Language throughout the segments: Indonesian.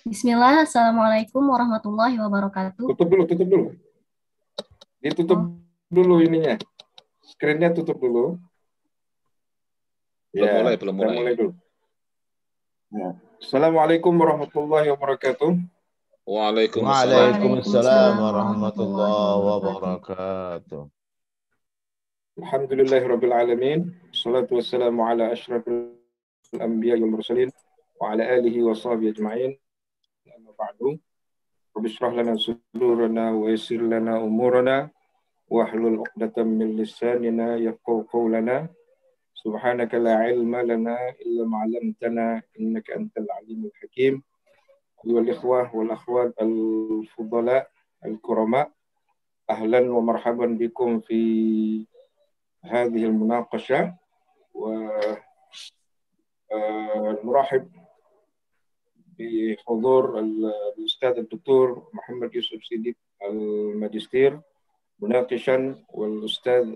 Bismillah, Assalamualaikum warahmatullahi wabarakatuh. Tutup dulu, tutup dulu. Ditutup dulu ininya. Screen-nya tutup dulu. Belum Kita mulai. mulai dulu. Ya. Assalamualaikum warahmatullahi wabarakatuh. Waalaikumsalam warahmatullahi wabarakatuh. Alhamdulillahirabbil alamin. Wassalatu wassalamu ala asyrafil anbiya'i wal mursalin wa ala alihi wa sahbihi ajma'in. Amma ba'du. Rabbi shrah lana sudurana wa yassir lana umurana wahlul 'uqdatam min lisanina yafqahu qawlana. Subhanaka la ilma lana illa ma 'allamtana innaka antal alimul hakim. Ayyuhal ikhwah wal akhwat al-fudala al-kurama, ahlan wa marhaban bikum fi hadhihi al-munaqashah wa nurahib بحضور الأستاذ الدكتور محمد يوسف صديق الماجستير مناقشا والأستاذ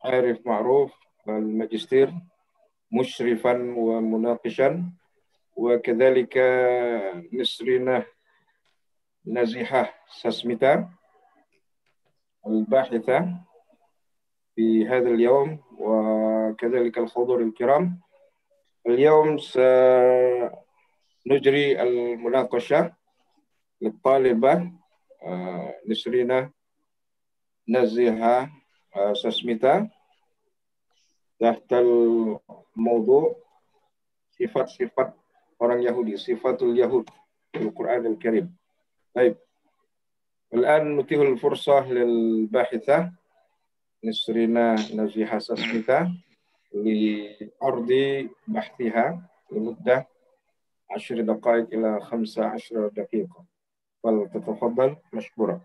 عارف معروف الماجستير مشرفا ومناقشا وكذلك نسرين نزيحة ساسميتا الباحثة في هذا اليوم وكذلك الحضور الكرام. اليوم نجري المناقشة للطالبة نسرين نزيحة ساسميتا تحت الموضوع sifat-sifat orang Yahudi, sifatul Yahud في القرآن الكريم. طيب الآن نتيح الفرصة للباحثة نسرين نزيحة ساسميتا لعرض بحثها لمدة 10 دقائق إلى 15 دقيقة. فلتتفضل مشكورة.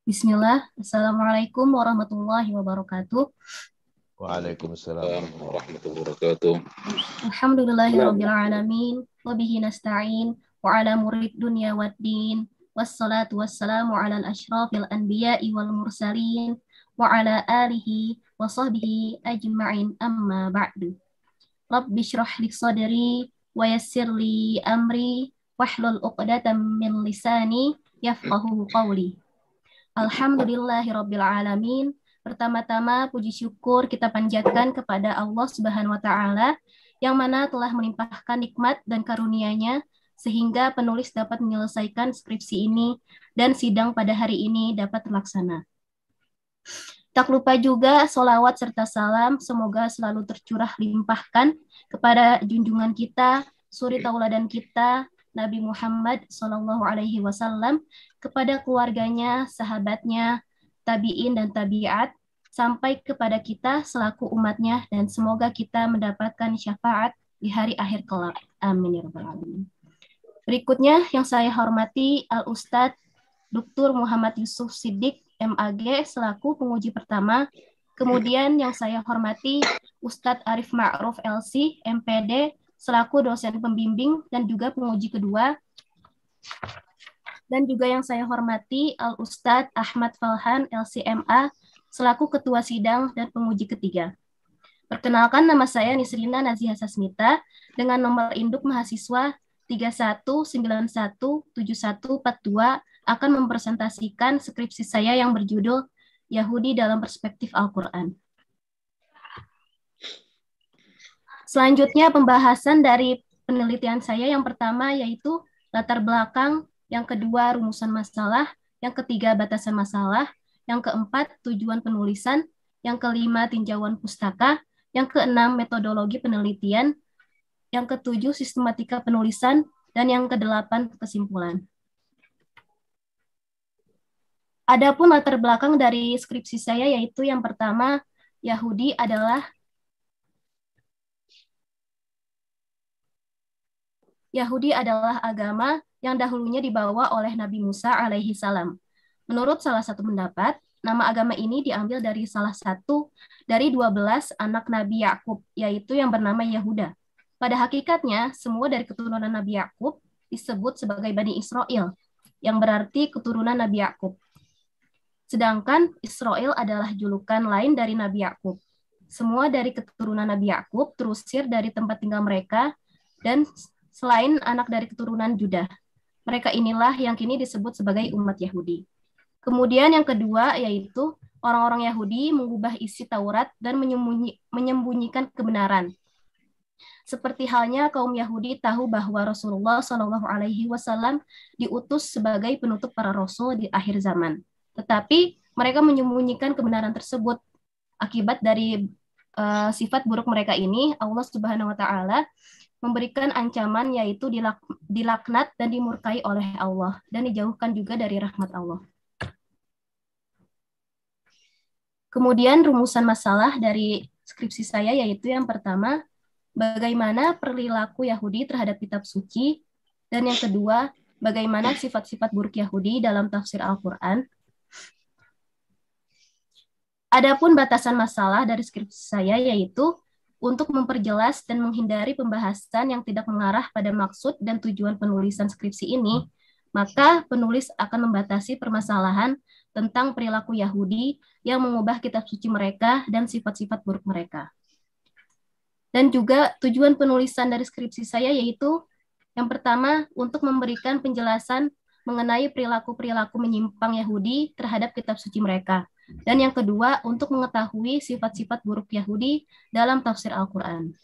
Bismillah, Assalamualaikum warahmatullahi wabarakatuh. Waalaikumsalam warahmatullahi wabarakatuh. Alhamdulillahirabbil alamin wa bihi nasta'in wa ala murid dunya waddin wassalatu wassalamu ala al-asyrafil anbiya'i wal mursalin wa ala alihi wa sahbihi ajma'in amma ba'du. Rabbi shrah li sadri wa yassir li amri wahlul 'uqdatam min lisani yafqahu qawli. Alhamdulillahirabbil alamin. Pertama-tama puji syukur kita panjatkan kepada Allah Subhanahu wa taala yang mana telah melimpahkan nikmat dan karunia-Nya sehingga penulis dapat menyelesaikan skripsi ini dan sidang pada hari ini dapat terlaksana. Tak lupa juga sholawat serta salam semoga selalu tercurah limpahkan kepada junjungan kita, suri tauladan kita, Nabi Muhammad SAW, kepada keluarganya, sahabatnya, tabi'in dan tabi'at, sampai kepada kita selaku umatnya, dan semoga kita mendapatkan syafaat di hari akhir kelak. Amin ya rabbal alamin. Berikutnya yang saya hormati Al-Ustadz Dr. Muhammad Yusuf Siddiq, MAG, selaku penguji pertama. Kemudian yang saya hormati Ustadz Arif Ma'ruf, LC, MPD, selaku dosen pembimbing dan juga penguji kedua. Dan juga yang saya hormati Al-Ustadz Ahmad Falhan, LCMA, selaku ketua sidang dan penguji ketiga. Perkenalkan, nama saya Nisrina Naziha Sasmita dengan nomor induk mahasiswa 31917142 akan mempresentasikan skripsi saya yang berjudul Yahudi dalam Perspektif Al-Quran. Selanjutnya pembahasan dari penelitian saya yang pertama yaitu latar belakang, yang kedua rumusan masalah, yang ketiga batasan masalah, yang keempat tujuan penulisan, yang kelima tinjauan pustaka, yang keenam metodologi penelitian, yang ketujuh sistematika penulisan, dan yang kedelapan kesimpulan. Adapun latar belakang dari skripsi saya yaitu yang pertama, Yahudi adalah agama yang dahulunya dibawa oleh Nabi Musa alaihi salam. Menurut salah satu pendapat, nama agama ini diambil dari salah satu dari 12 anak Nabi Yakub, yaitu yang bernama Yahuda. Pada hakikatnya, semua dari keturunan Nabi Yakub disebut sebagai Bani Israel, yang berarti keturunan Nabi Yakub. Sedangkan Israel adalah julukan lain dari Nabi Yakub. Semua dari keturunan Nabi Yakub terusir dari tempat tinggal mereka dan selain anak dari keturunan Judah. Mereka inilah yang kini disebut sebagai umat Yahudi. Kemudian yang kedua yaitu orang-orang Yahudi mengubah isi Taurat dan menyembunyikan kebenaran. Seperti halnya kaum Yahudi tahu bahwa Rasulullah SAW diutus sebagai penutup para rasul di akhir zaman. Tetapi mereka menyembunyikan kebenaran tersebut. Akibat dari sifat buruk mereka ini, Allah Subhanahu wa taala memberikan ancaman yaitu dilaknat dan dimurkai oleh Allah dan dijauhkan juga dari rahmat Allah. Kemudian rumusan masalah dari skripsi saya yaitu yang pertama, bagaimana perilaku Yahudi terhadap kitab suci, dan yang kedua, bagaimana sifat-sifat buruk Yahudi dalam tafsir Al-Quran. Adapun batasan masalah dari skripsi saya yaitu untuk memperjelas dan menghindari pembahasan yang tidak mengarah pada maksud dan tujuan penulisan skripsi ini, maka penulis akan membatasi permasalahan tentang perilaku Yahudi yang mengubah kitab suci mereka dan sifat-sifat buruk mereka. Dan juga tujuan penulisan dari skripsi saya yaitu yang pertama untuk memberikan penjelasan mengenai perilaku-perilaku menyimpang Yahudi terhadap kitab suci mereka. Dan yang kedua, untuk mengetahui sifat-sifat buruk Yahudi dalam tafsir Al-Quran.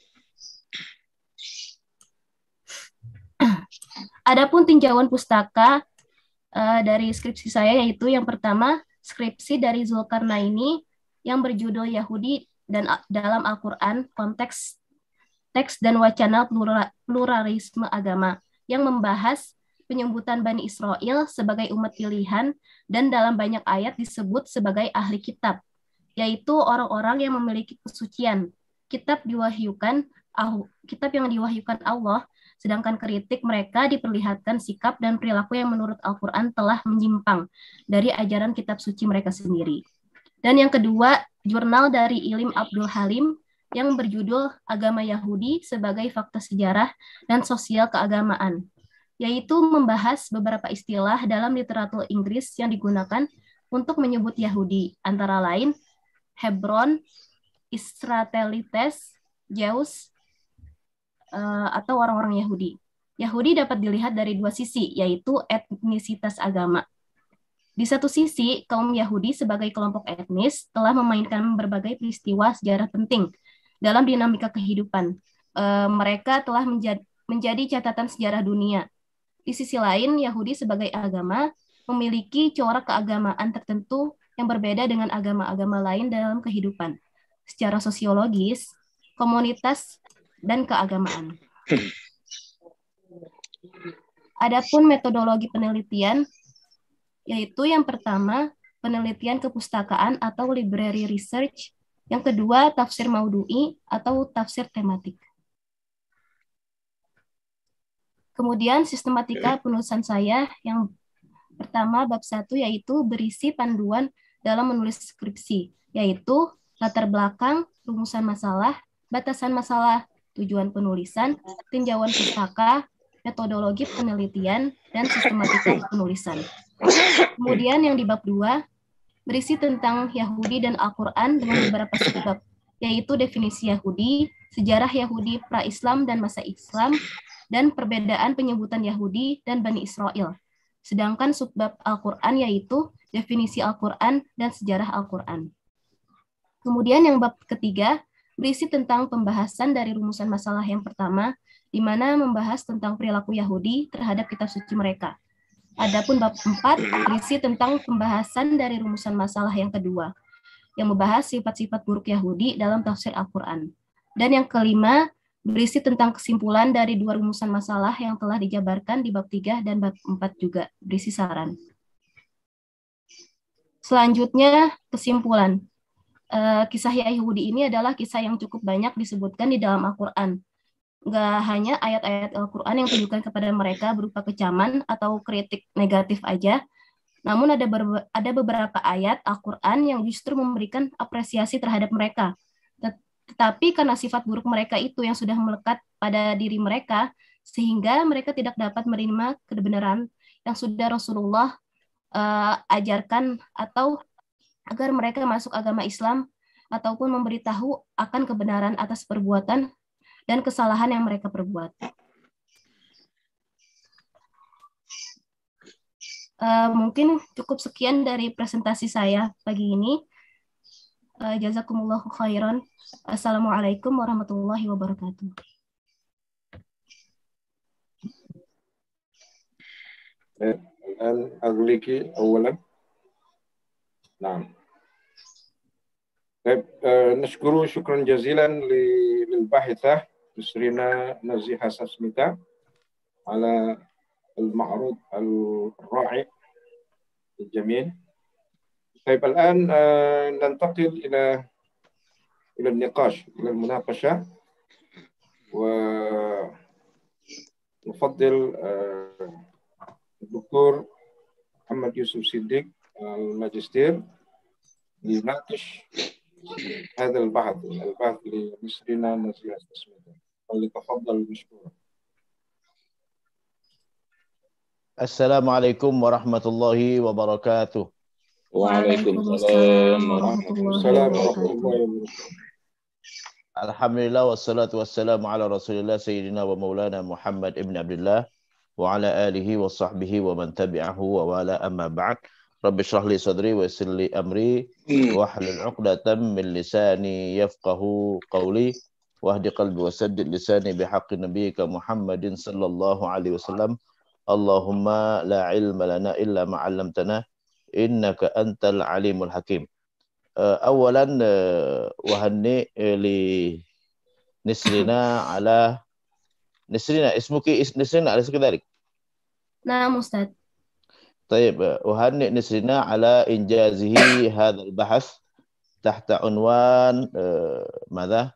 Adapun tinjauan pustaka dari skripsi saya yaitu yang pertama, skripsi dari Zulkarnaini yang berjudul Yahudi dan dalam Al-Quran, konteks teks dan wacana pluralisme agama yang membahas penyebutan Bani Israel sebagai umat pilihan dan dalam banyak ayat disebut sebagai ahli kitab, yaitu orang-orang yang memiliki kesucian. Kitab yang diwahyukan Allah, sedangkan kritik mereka diperlihatkan sikap dan perilaku yang menurut Al-Quran telah menyimpang dari ajaran kitab suci mereka sendiri. Dan yang kedua, jurnal dari Ilim Abdul Halim yang berjudul Agama Yahudi sebagai Fakta Sejarah dan Sosial Keagamaan, yaitu membahas beberapa istilah dalam literatur Inggris yang digunakan untuk menyebut Yahudi, antara lain Hebron, Israelites, Jews, atau orang-orang Yahudi. Yahudi dapat dilihat dari dua sisi, yaitu etnisitas agama. Di satu sisi, kaum Yahudi sebagai kelompok etnis telah memainkan berbagai peristiwa sejarah penting dalam dinamika kehidupan. Mereka telah menjadi catatan sejarah dunia. Di sisi lain, Yahudi sebagai agama memiliki corak keagamaan tertentu yang berbeda dengan agama-agama lain dalam kehidupan, secara sosiologis, komunitas, dan keagamaan. Adapun metodologi penelitian, yaitu yang pertama, penelitian kepustakaan atau library research, yang kedua, tafsir maudhu'i atau tafsir tematik. Kemudian sistematika penulisan saya yang pertama bab 1 yaitu berisi panduan dalam menulis skripsi, yaitu latar belakang, rumusan masalah, batasan masalah, tujuan penulisan, tinjauan pustaka, metodologi penelitian, dan sistematika penulisan. Kemudian yang di bab 2 berisi tentang Yahudi dan Al-Quran dengan beberapa subbab, yaitu definisi Yahudi, sejarah Yahudi pra-Islam dan masa Islam, dan perbedaan penyebutan Yahudi dan Bani Israel. Sedangkan subbab Al-Quran yaitu definisi Al-Quran dan sejarah Al-Quran. Kemudian yang bab ketiga berisi tentang pembahasan dari rumusan masalah yang pertama, di mana membahas tentang perilaku Yahudi terhadap kitab suci mereka. Adapun bab 4 berisi tentang pembahasan dari rumusan masalah yang kedua, yang membahas sifat-sifat buruk Yahudi dalam tafsir Al-Quran. Dan yang kelima berisi tentang kesimpulan dari dua rumusan masalah yang telah dijabarkan di bab 3 dan bab 4 juga berisi saran. Selanjutnya, kesimpulan. Kisah Yahudi ini adalah kisah yang cukup banyak disebutkan di dalam Al-Quran. Nggak hanya ayat-ayat Al-Quran yang ditujukan kepada mereka berupa kecaman atau kritik negatif aja, namun ada beberapa ayat Al-Quran yang justru memberikan apresiasi terhadap mereka. Tetapi karena sifat buruk mereka itu yang sudah melekat pada diri mereka, sehingga mereka tidak dapat menerima kebenaran yang sudah Rasulullah ajarkan, atau agar mereka masuk agama Islam, ataupun memberitahu akan kebenaran atas perbuatan dan kesalahan yang mereka perbuat. Mungkin cukup sekian dari presentasi saya pagi ini. Jazakumullahu khairan. Assalamualaikum warahmatullahi wabarakatuh. الآن أغلقي أولا. نعم. طيب نشكر شكرا جزيلا للباحثة نسرين نزيهة ساسميتا على المعروض الرائع الجميل. طيب الآن ننتقل إلى النقاش، إلى المناقشة، ونفضل الدكتور محمد يوسف صديق الماجستير يناقش هذا البحث لنسرين نزيهة ساسميتا. فليتفضل مشكورا. السلام عليكم ورحمة الله وبركاته. وعليكم السلام ورحمة الله وبركاته. Alhamdulillah wassalatu wassalamu ala Rasulillah sayyidina wa maulana Muhammad ibn Abdullah wa ala alihi wa sahbihi wa man tabi'ahu wa wala, amma ba'd. Rabbi shrah li sadri wa yassir li amri wa hlul 'uqdatam min lisani yafqahu qawli wahdi qalbi wa saddid lisani bihaqqi nabiyyika Muhammadin sallallahu alaihi wasallam. Allahumma la ilma lana illa ma 'allamtana innaka antal alimul hakim. أولا وهنئ لنسرنا على نسرنا. اسمك نسرنا أليس كذلك؟ نعم أستاذ. طيب أهنئ نسرنا على إنجازه هذا البحث تحت عنوان ماذا؟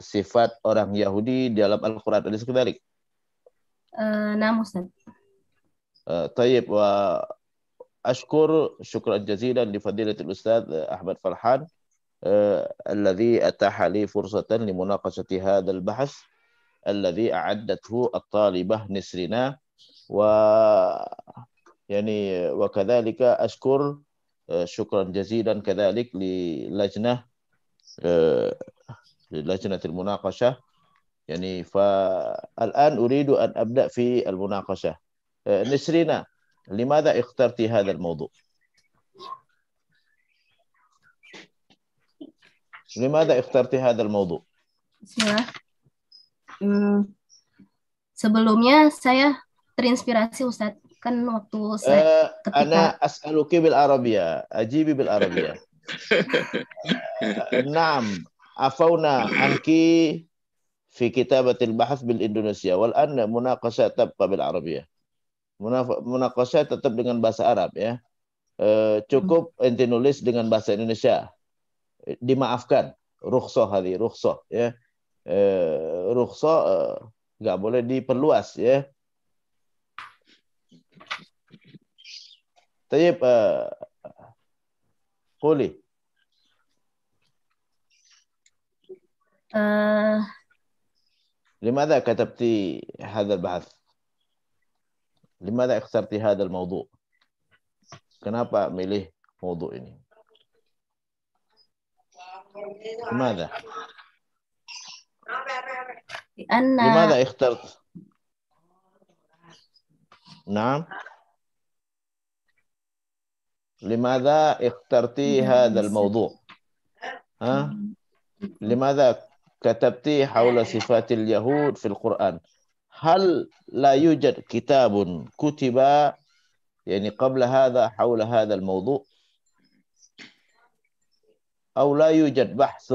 صفات orang Yahudi dalam Al-Quran. أليس كذلك؟ نعم أستاذ. طيب أشكر شكرا جزيلا لفضيلة الأستاذ أحمد فرحان الذي أتاح لي فرصة لمناقشة هذا البحث الذي أعدته الطالبة نسرنا، وكذلك أشكر شكرا جزيلا كذلك للجنة المناقشة. فالآن أريد أن أبدأ في المناقشة. نسرنا، لماذا اخترت هذا الموضوع؟ لماذا اخترت هذا الموضوع؟ Bismillah. Sebelumnya saya terinspirasi Ustadz, kan waktu saya أنا أسألك بالعربية، أجيبي بالعربية. نعم، عفونا عنك في كتابة البحث بالإندونيسيا، والآن مناقشة تبقى بالعربية. Munaqasyah tetap dengan bahasa Arab ya. Cukup ente nulis dengan bahasa Indonesia. Dimaafkan. Rukhsah ya. Rukhsah enggak boleh diperluas ya. Tayyib quli. لماذا كتبت هذا البحث؟ لماذا اخترت هذا الموضوع؟ Kenapa milih موضوع ini? لماذا؟ لماذا اخترت؟ نعم. لماذا اخترت هذا الموضوع؟ لماذا كتبت حول صفات اليهود في القرآن؟ هل لا يوجد كتاب كتب قبل هذا حول هذا الموضوع؟ أو لا يوجد بحث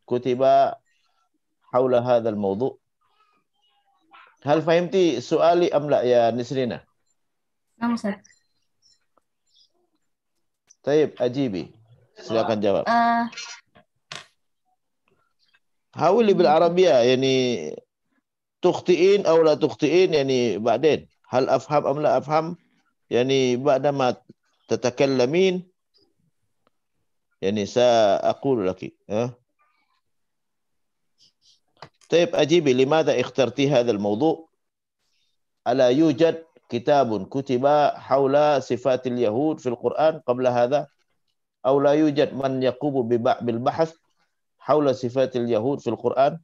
كتب حول هذا الموضوع؟ هل فهمتي سؤالي أم لا يا نسرينا؟ نعم أستاذ. طيب أجيبي، silakan jawab. حاولي بالعربية تخطئين أو لا تخطئين بعدين هل أفهم أم لا أفهم بعدما تتكلمين سأقول لك. طيب أجيبي، لماذا اخترتي هذا الموضوع؟ ألا يوجد kitabun kutiba haula sifatil yahud fil Quran qabla hadha aw la yujad man yaqumu bil bahth haula sifatil yahud fil Quran?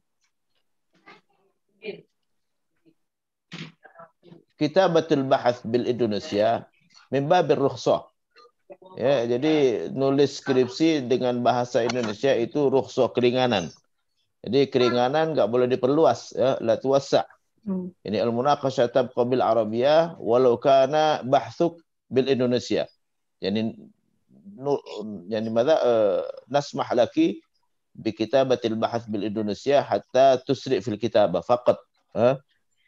Kitabatul bahth bil Indonesia min babir rukhsah. Ya, jadi nulis skripsi dengan bahasa Indonesia itu rukhsah, keringanan. Jadi keringanan nggak boleh diperluas, ya, la tuwassa'. Ini al-munaqashah tabqa bil Arabiyah walau kana bahthuk bil Indonesia. Yani madza nasmah laki bi kitabatil bahth bil Indonesia hatta tusri fil kitabah faqat.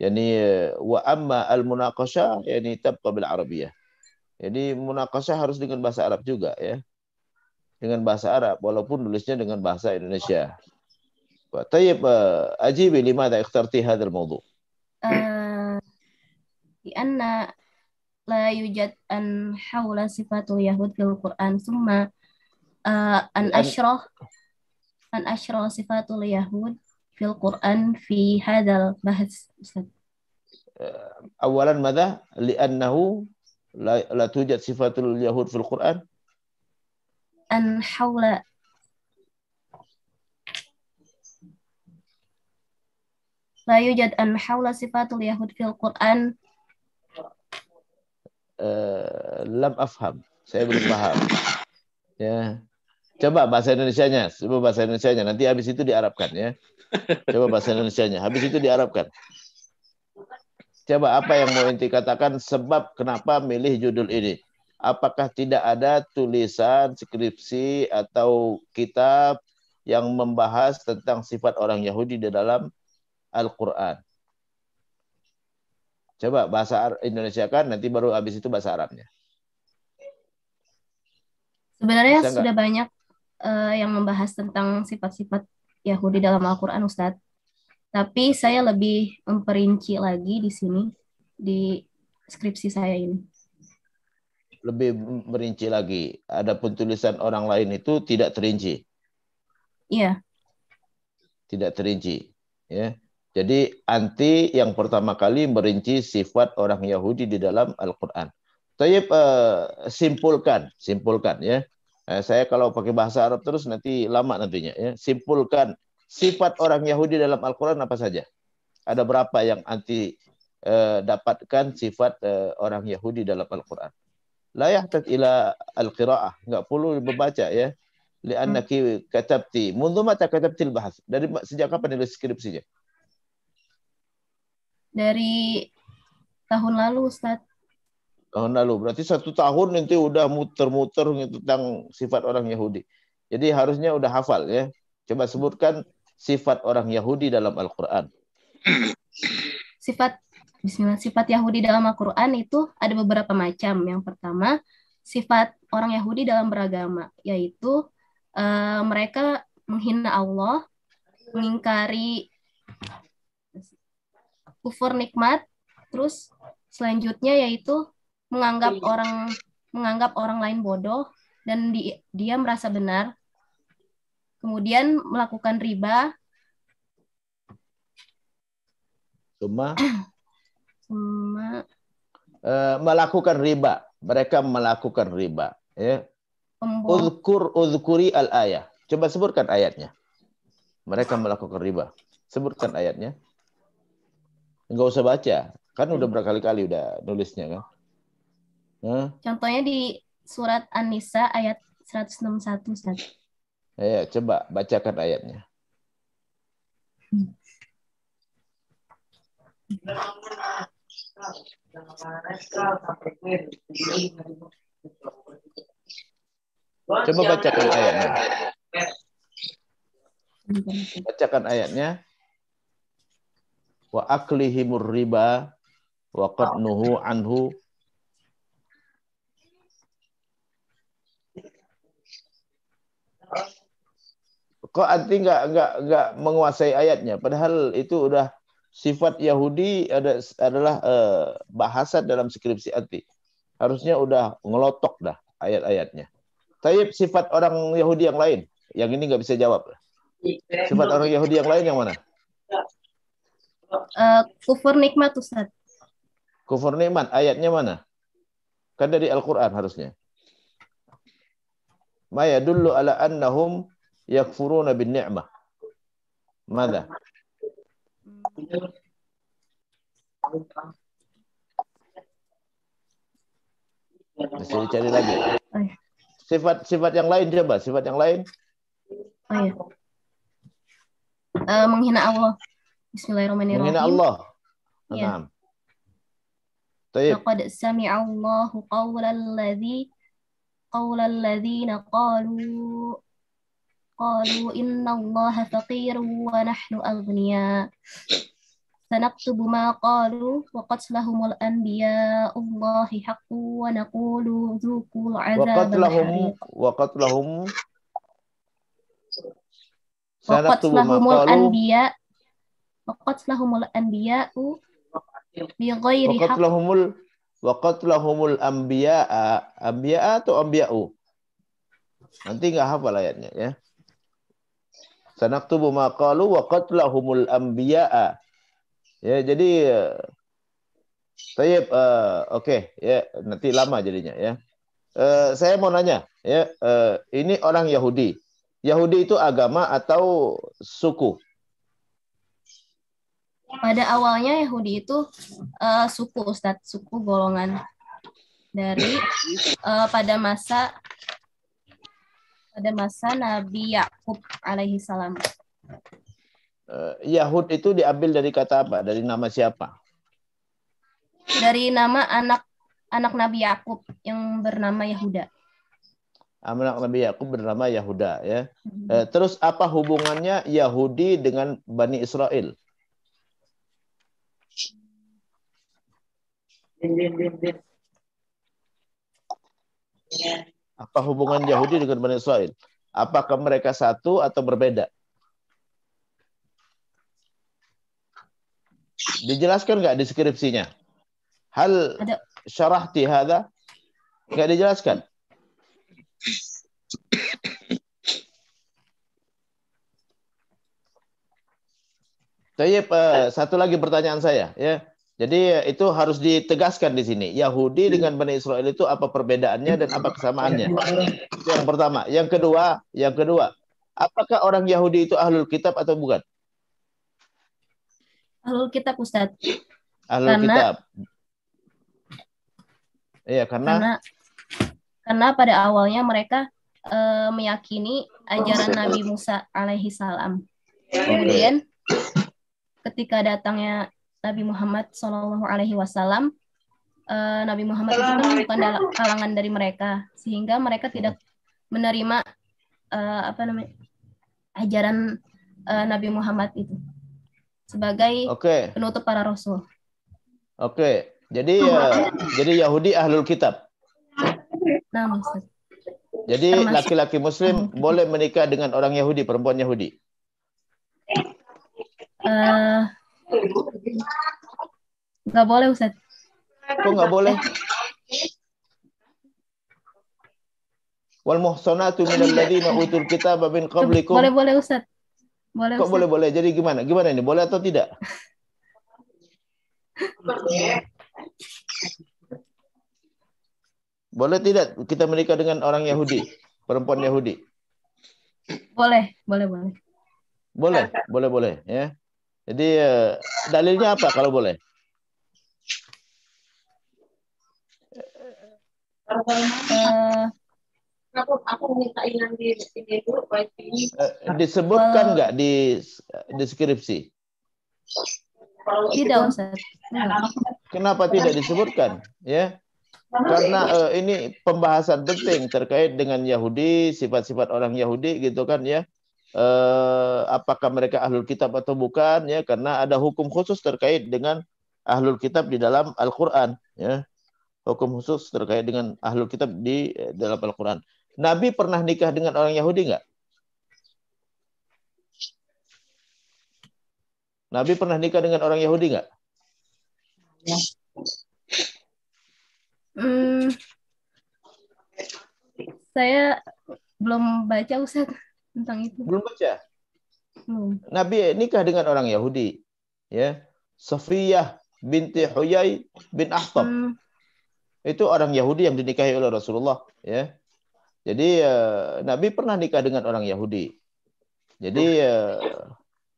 Yani wa amma al-munaqashah yani tabqa bil Arabiyah. Jadi munaqashah harus dengan bahasa Arab juga, ya. Dengan bahasa Arab walaupun nulisnya dengan bahasa Indonesia. Tayyib, ajibi limadha ikhtarti hadzal mawdu'? لأن لا يوجد أن حول صفات اليهود في القرآن ثم أن أشرح صفات اليهود في القرآن في هذا البحث. أولا ماذا؟ لأنه لا توجد صفات اليهود في القرآن. أن حول لا يوجد أن حول صفات اليهود في القرآن. Lam afham. Saya belum paham. Ya. Coba bahasa Indonesianya. Coba bahasa Indonesianya. Nanti habis itu diarabkan, ya. Coba bahasa Indonesianya. Habis itu diarabkan. Coba apa yang mau inti katakan sebab kenapa milih judul ini? Apakah tidak ada tulisan, skripsi, atau kitab yang membahas tentang sifat orang Yahudi di dalam Al-Quran? Coba bahasa Indonesia kan, nanti baru habis itu bahasa Arabnya. Sebenarnya sudah banyak yang membahas tentang sifat-sifat Yahudi dalam Al-Quran, Ustadz. Tapi saya lebih memperinci lagi di sini, di skripsi saya ini. Lebih merinci lagi. Adapun tulisan orang lain itu tidak terinci. Iya. Tidak terinci. Ya. Jadi anti yang pertama kali merinci sifat orang Yahudi di dalam Al-Quran. Tayyib, simpulkan ya. Saya kalau pakai bahasa Arab terus nanti lama nantinya, ya. Simpulkan sifat orang Yahudi dalam Al-Quran apa saja? Ada berapa yang anti dapatkan sifat orang Yahudi dalam Al-Quran? La yahtaj ila al-qira'ah, enggak perlu membaca, ya. Li'annaki katabti. Mundu mata katabtil bahas. Dari sejak kapan nulis skripsinya? Dari tahun lalu, Ustaz. Tahun lalu. Berarti 1 tahun nanti udah muter-muter tentang sifat orang Yahudi. Jadi harusnya udah hafal, ya. Coba sebutkan sifat orang Yahudi dalam Al-Quran. Sifat Yahudi dalam Al-Quran itu ada beberapa macam. Yang pertama, sifat orang Yahudi dalam beragama, yaitu mereka menghina Allah, mengingkari kufur nikmat, terus selanjutnya yaitu menganggap orang lain bodoh dan dia merasa benar. Kemudian melakukan riba. Melakukan riba. Mereka melakukan riba. Ya. Uzkuri al-ayah. Coba sebutkan ayatnya. Mereka melakukan riba. Sebutkan ayatnya. Enggak usah baca. Kan udah berkali-kali udah nulisnya, kan. Contohnya di surat An-Nisa ayat 161, Ustaz. Ya, coba bacakan ayatnya. Coba bacakan ayatnya. Bacakan ayatnya. Wa aklihimur riba wa qad nuhu anhu. Kok anti nggak menguasai ayatnya? Padahal itu udah sifat Yahudi adalah bahasa dalam skripsi anti. Harusnya udah ngelotok dah ayat-ayatnya. Tapi sifat orang Yahudi yang lain, yang ini nggak bisa jawab. Sifat orang Yahudi yang lain yang mana? Kufur nikmat, Ustaz. Kufur nikmat, ayatnya mana? Kan dari Al-Quran harusnya. Ma yadullu ala annahum yakfuruna bin ni'mah. Mada? Mesti dicari lagi. Sifat yang lain coba, sifat yang lain. Oh iya. Menghina Allah. Bismillahirrahmanirrahim. Menghina Allah. Ya. Naam. Tayyib. Laqad sami'a Allahu qawlal ladzina qalu inna Allaha faqirun wa nahnu aghniya. Sanaktubu ma qalu wa qatlahumul anbiya'ullahi haqqu wa naqulu dzuqul 'adzabal hariq. Wa qatlahumul anbiya'u bighairi haqq. Wa qatlahumul anbiya'a. Anbiya'a atau anbiya'u? Nanti enggak hafal ayatnya ya. Sanaktubu ma qalu wa qatlahumul anbiya'a. Ya, jadi tayyib, oke, ya, nanti lama jadinya ya. Saya mau nanya ya, ini orang Yahudi. Yahudi itu agama atau suku? Pada awalnya Yahudi itu suku, Ustadz, suku golongan dari pada masa Nabi Yakub alaihi salam. Yahud itu diambil dari kata apa? Dari nama siapa? Dari nama anak Nabi Yakub yang bernama Yahuda. Anak Nabi Yakub bernama Yahuda ya. Terus apa hubungannya Yahudi dengan Bani Israel? Apa hubungan Yahudi dengan Bani Israel? Apakah mereka satu atau berbeda? Dijelaskan nggak deskripsinya? Hal syarahti hadza? Nggak dijelaskan? Tayyib, satu lagi pertanyaan saya ya. Jadi itu harus ditegaskan di sini. Yahudi dengan Bani Israel itu apa perbedaannya dan apa kesamaannya? Itu yang pertama. Yang kedua, apakah orang Yahudi itu ahlul kitab atau bukan? Ahlul kitab, Ustaz. Ahlul kitab. Iya, karena pada awalnya mereka meyakini ajaran Nabi Musa alaihi salam. Kemudian ketika datangnya Nabi Muhammad Shallallahu Alaihi Wasallam, Nabi Muhammad itu kan bukan kalangan dari mereka, sehingga mereka tidak menerima ajaran Nabi Muhammad itu sebagai penutup para rasul. Oke, jadi Yahudi ahlul kitab. Nah, Ustaz. Jadi laki-laki Muslim boleh menikah dengan orang Yahudi, perempuan Yahudi. Nggak boleh, Ustaz. Kok nggak boleh? Wal muhsanatu minal ladzina utul kitaba min qablikum. Boleh, Ustaz. Boleh. Kok Ustaz. boleh? Jadi gimana? Gimana ini? Boleh atau tidak? Boleh tidak kita menikah dengan orang Yahudi, perempuan Yahudi? Boleh. Boleh ya. Jadi dalilnya apa kalau boleh? Disebutkan nggak di deskripsi? Tidak, Ustaz. Kenapa tidak disebutkan? Ya, karena ini pembahasan penting terkait dengan Yahudi, sifat-sifat orang Yahudi gitu kan ya. Apakah mereka ahlul kitab atau bukan ya, karena ada hukum khusus terkait dengan ahlul kitab di dalam Al-Qur'an ya. Hukum khusus terkait dengan ahlul kitab di dalam Al-Qur'an. Nabi pernah nikah dengan orang Yahudi enggak? Nabi pernah nikah dengan orang Yahudi enggak? Saya belum baca, Ustaz, tentang itu. Belum baca? Nabi nikah dengan orang Yahudi. Ya. Safiyah binti Huyai bin Akhtab. Itu orang Yahudi yang dinikahi oleh Rasulullah, ya. Jadi Nabi pernah nikah dengan orang Yahudi. Jadi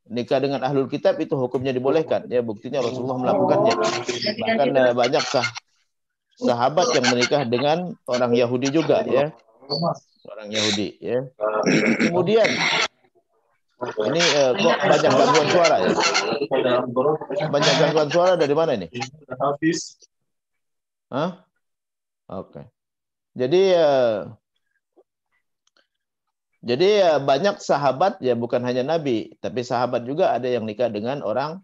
nikah dengan ahlul kitab itu hukumnya dibolehkan, ya, buktinya Rasulullah melakukannya. Bahkan banyak sahabat yang menikah dengan orang Yahudi juga, ya. Orang Yahudi, ya. Kemudian ini kok banyak gangguan suara, ya? Banyak gangguan suara dari mana ini? Hah? Oke. Jadi banyak sahabat, ya, bukan hanya Nabi, tapi sahabat juga ada yang nikah dengan orang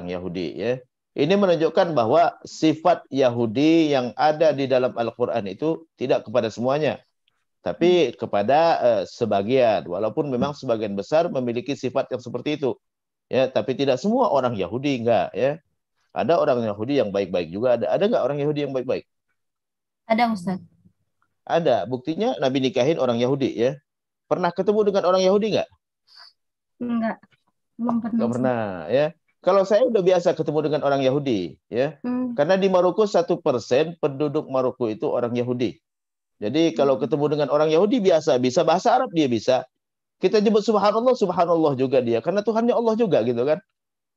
Yahudi, ya. Ini menunjukkan bahwa sifat Yahudi yang ada di dalam Al-Qur'an itu tidak kepada semuanya, tapi kepada sebagian, walaupun memang sebagian besar memiliki sifat yang seperti itu, ya, tapi tidak semua orang Yahudi, enggak, ya. Ada orang Yahudi yang baik-baik juga, ada enggak orang Yahudi yang baik-baik? Ada, Ustaz. Ada, buktinya Nabi nikahin orang Yahudi, ya. Pernah ketemu dengan orang Yahudi enggak? Enggak, belum pernah. Enggak pernah, ya. Kalau saya udah biasa ketemu dengan orang Yahudi, ya. Karena di Maroko 1% penduduk Maroko itu orang Yahudi. Jadi kalau ketemu dengan orang Yahudi biasa, bisa bahasa Arab dia bisa. Kita nyebut subhanallah, subhanallah juga dia. Karena Tuhannya Allah juga, gitu kan.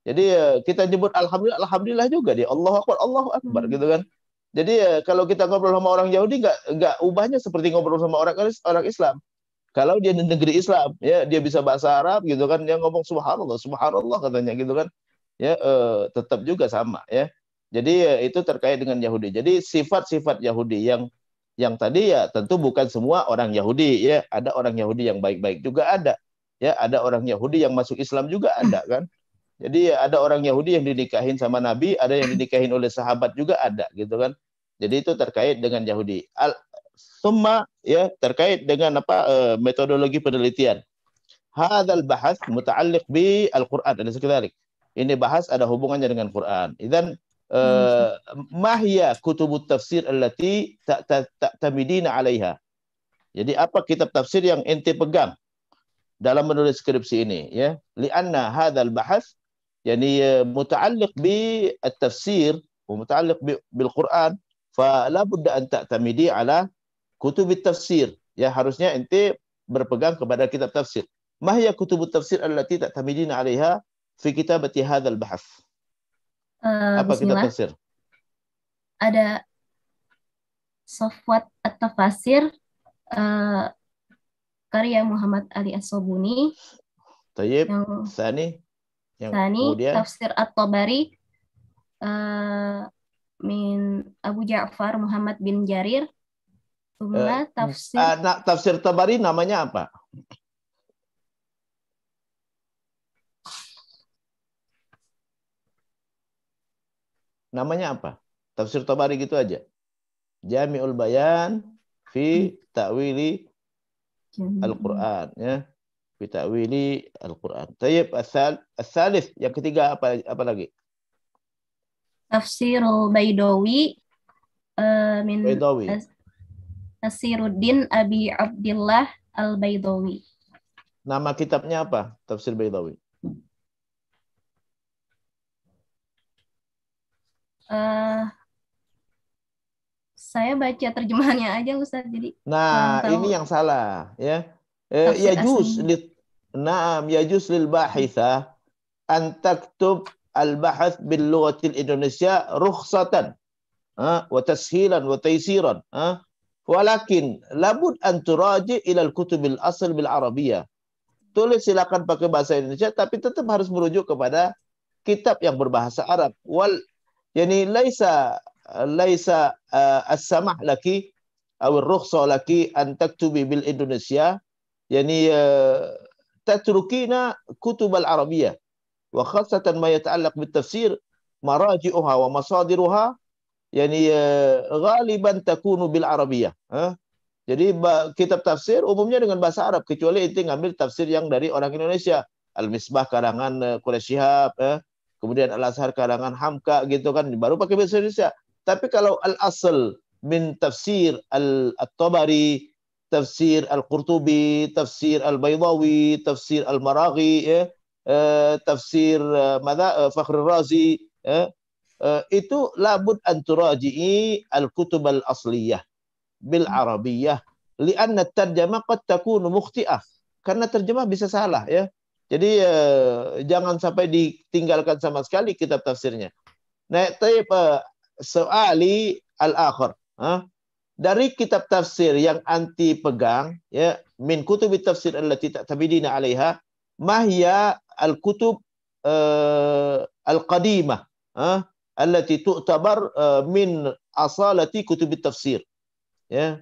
Jadi kita nyebut alhamdulillah, alhamdulillah juga dia. Allahu Akbar, gitu kan. Jadi kalau kita ngobrol sama orang Yahudi enggak ubahnya seperti ngobrol sama orang Islam. Kalau dia di negeri Islam, ya, dia bisa bahasa Arab, gitu kan, dia ngomong subhanallah, subhanallah katanya, gitu kan. Ya, tetap juga sama, ya. Jadi itu terkait dengan Yahudi. Jadi sifat-sifat Yahudi yang tadi, ya, tentu bukan semua orang Yahudi, ya. Ada orang Yahudi yang baik-baik juga ada. Ya, ada orang Yahudi yang masuk Islam juga ada, kan. Jadi ada orang Yahudi yang dinikahin sama Nabi, ada yang dinikahin oleh sahabat juga ada, gitu kan. Jadi itu terkait dengan Yahudi. Summa, ya, terkait dengan metodologi penelitian. Hadzal bahas muta'alliq bi al-Qur'an dan sekaligus. Ini bahas ada hubungannya dengan Quran. Idzan ma hiya kutubut tafsir allati ta'tamidina 'alaiha. Jadi apa kitab tafsir yang ente pegang dalam menulis skripsi ini, ya? Li'anna hadzal bahas yani muta'alliq bi at-tafsir wa muta'alliq bil Quran, fa la budda an ta'tamidi 'ala kutubit tafsir. Ya, harusnya ente berpegang kepada kitab tafsir. Ma hiya kutubut tafsir allati ta'tamidina 'alaiha fi kitabati hadzal bahas. Apa kitab tafsir? Ada Safwat At-Tafasir karya Muhammad Ali As-Sobuni. Tayyib, Tsani, kemudian Tafsir At-Tabari min Abu Ja'far Muhammad bin Jarir. Tafsir Tabari namanya apa? Namanya apa? Tafsir Tabari gitu aja. Jami'ul Bayan fi Ta'wili Al-Qur'an, ya. Fi Ta'wili Al-Qur'an. Tayyib, as-salis, yang ketiga apa lagi? Tafsirul Baidawi min Nasiruddin Abi Abdillah Al-Baidawi. Nama kitabnya apa? Tafsir Baidawi. Saya baca terjemahannya aja, Ustaz. Jadi ini yang salah, ya. Yajuz lil bahitha an taktub al-bahath bil lughati al-Indonesia rukhsatan wa tashilan wa taysiran, walakin labud an turaji ila al-kutub al-asl bil Arabiyyah. Tulis silakan pakai bahasa Indonesia, tapi tetap harus merujuk kepada kitab yang berbahasa Arab. Yani laisa as-samah laki atau ar-rukhsah laki an taktubi bil Indonesia, yani tatrukina kutub al-Arabiyyah wa khassatan ma yata'allaq bit tafsir maraji'uha wa masadiruha, yani ghaliban takunu bil Arabiyyah. Jadi kitab tafsir umumnya dengan bahasa Arab, kecuali ente ngambil tafsir yang dari orang Indonesia. Al-Misbah karangan Quraish Shihab, kemudian Al-Azhar karangan Hamka, gitu kan, baru pakai bahasa Indonesia. Tapi kalau al-asl min tafsir al-Tabari, tafsir al-Qurtubi, tafsir al-Baydawi, tafsir al-Maraghi, tafsir Fakhr Razi, itu labud an turaji'i al-kutub al-asliyah bil arabiyyah li'anna at-tarjamah qad takunu mukhti'ah. Karena terjemah bisa salah ya. Jadi jangan sampai ditinggalkan sama sekali kitab tafsirnya. Nah, soali al-akhir. Dari kitab tafsir yang anti pegang ya, min kutub tafsir allati ta'tabidina 'alaiha ma hiya al-kutub al-qadimah allati tu'tabar min asalati kutub tafsir ya,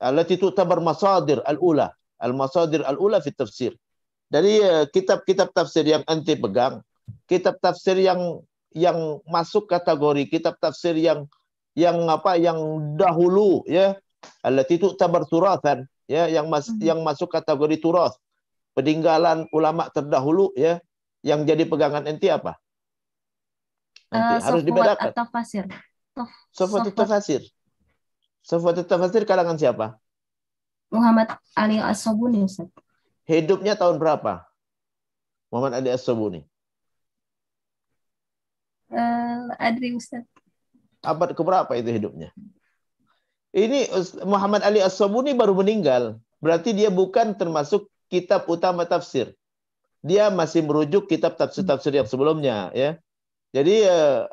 allati tu'tabar masadir al-ula, al-masadir al-ula fi tafsir. Dari kitab-kitab tafsir yang anti pegang, kitab tafsir yang masuk kategori kitab tafsir yang dahulu ya, allati tu'tabar turathan ya, yang masuk kategori turath, peninggalan ulama terdahulu ya, yang jadi pegangan enti apa? Nanti harus dibedakan. Safwatut Tafasir. Safwatut Tafasir kalangan siapa? Muhammad Ali As-Sabuni, Ustaz. Hidupnya tahun berapa? Muhammad Ali As-Sabuni. Adri, Ustaz. Abad keberapa itu hidupnya? Ini Muhammad Ali As-Sabuni baru meninggal. Berarti dia bukan termasuk kitab utama tafsir. Dia masih merujuk kitab tafsir-tafsir yang sebelumnya ya. Jadi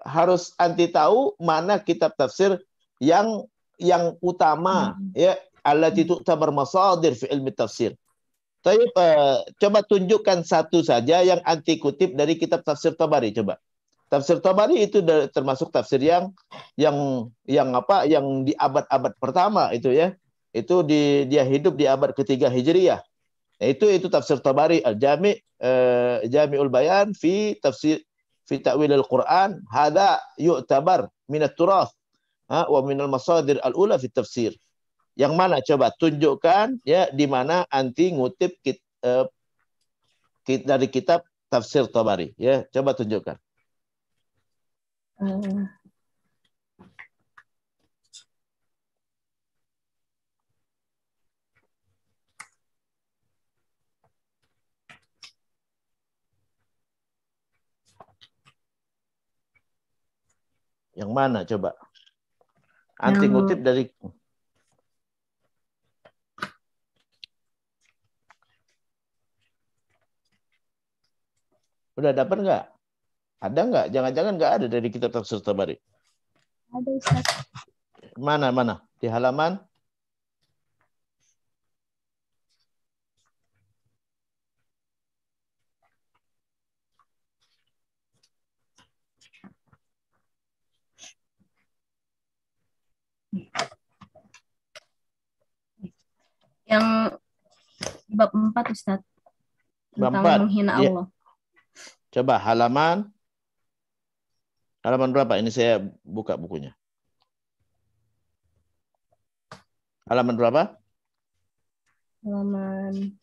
harus anti tahu mana kitab tafsir yang utama ya, allati tu'tabar masadir fi ilmi tafsir. Tapi coba tunjukkan satu saja yang anti kutip dari kitab tafsir Tabari coba. Tafsir Tabari itu termasuk tafsir yang di abad-abad pertama itu ya. Itu dia hidup di abad ketiga Hijriyah. Nah, itu tafsir Tabari al-Jami' Jami'ul Bayan fi tafsir fi ta'wil al-Quran, hadza yu'tabar min at-turath wa min al-masadir al-ula fi tafsir. Yang mana coba tunjukkan ya, di mana anti ngutip dari kitab tafsir Tabari ya, coba tunjukkan. Yang mana coba? Anti ngutip dari udah dapat nggak? Ada nggak? Jangan-jangan nggak ada dari kitab tafsir Tabari. Ada, Ustaz. Mana? Di halaman? Yang bab 4, Ustaz. Tentang menghina Allah. Coba halaman berapa? Ini saya buka bukunya. Halaman berapa? Halaman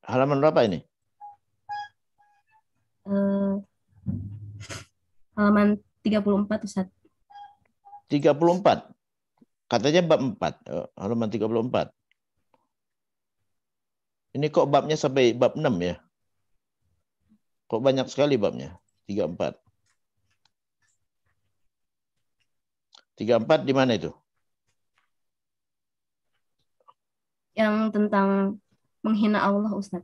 halaman berapa ini? Halaman 34, Ustaz. 34. Katanya bab 4. Halaman 34. Ini kok babnya sampai bab 6 ya? Kok banyak sekali babnya? 34. 34 di mana itu? Yang tentang menghina Allah, Ustaz.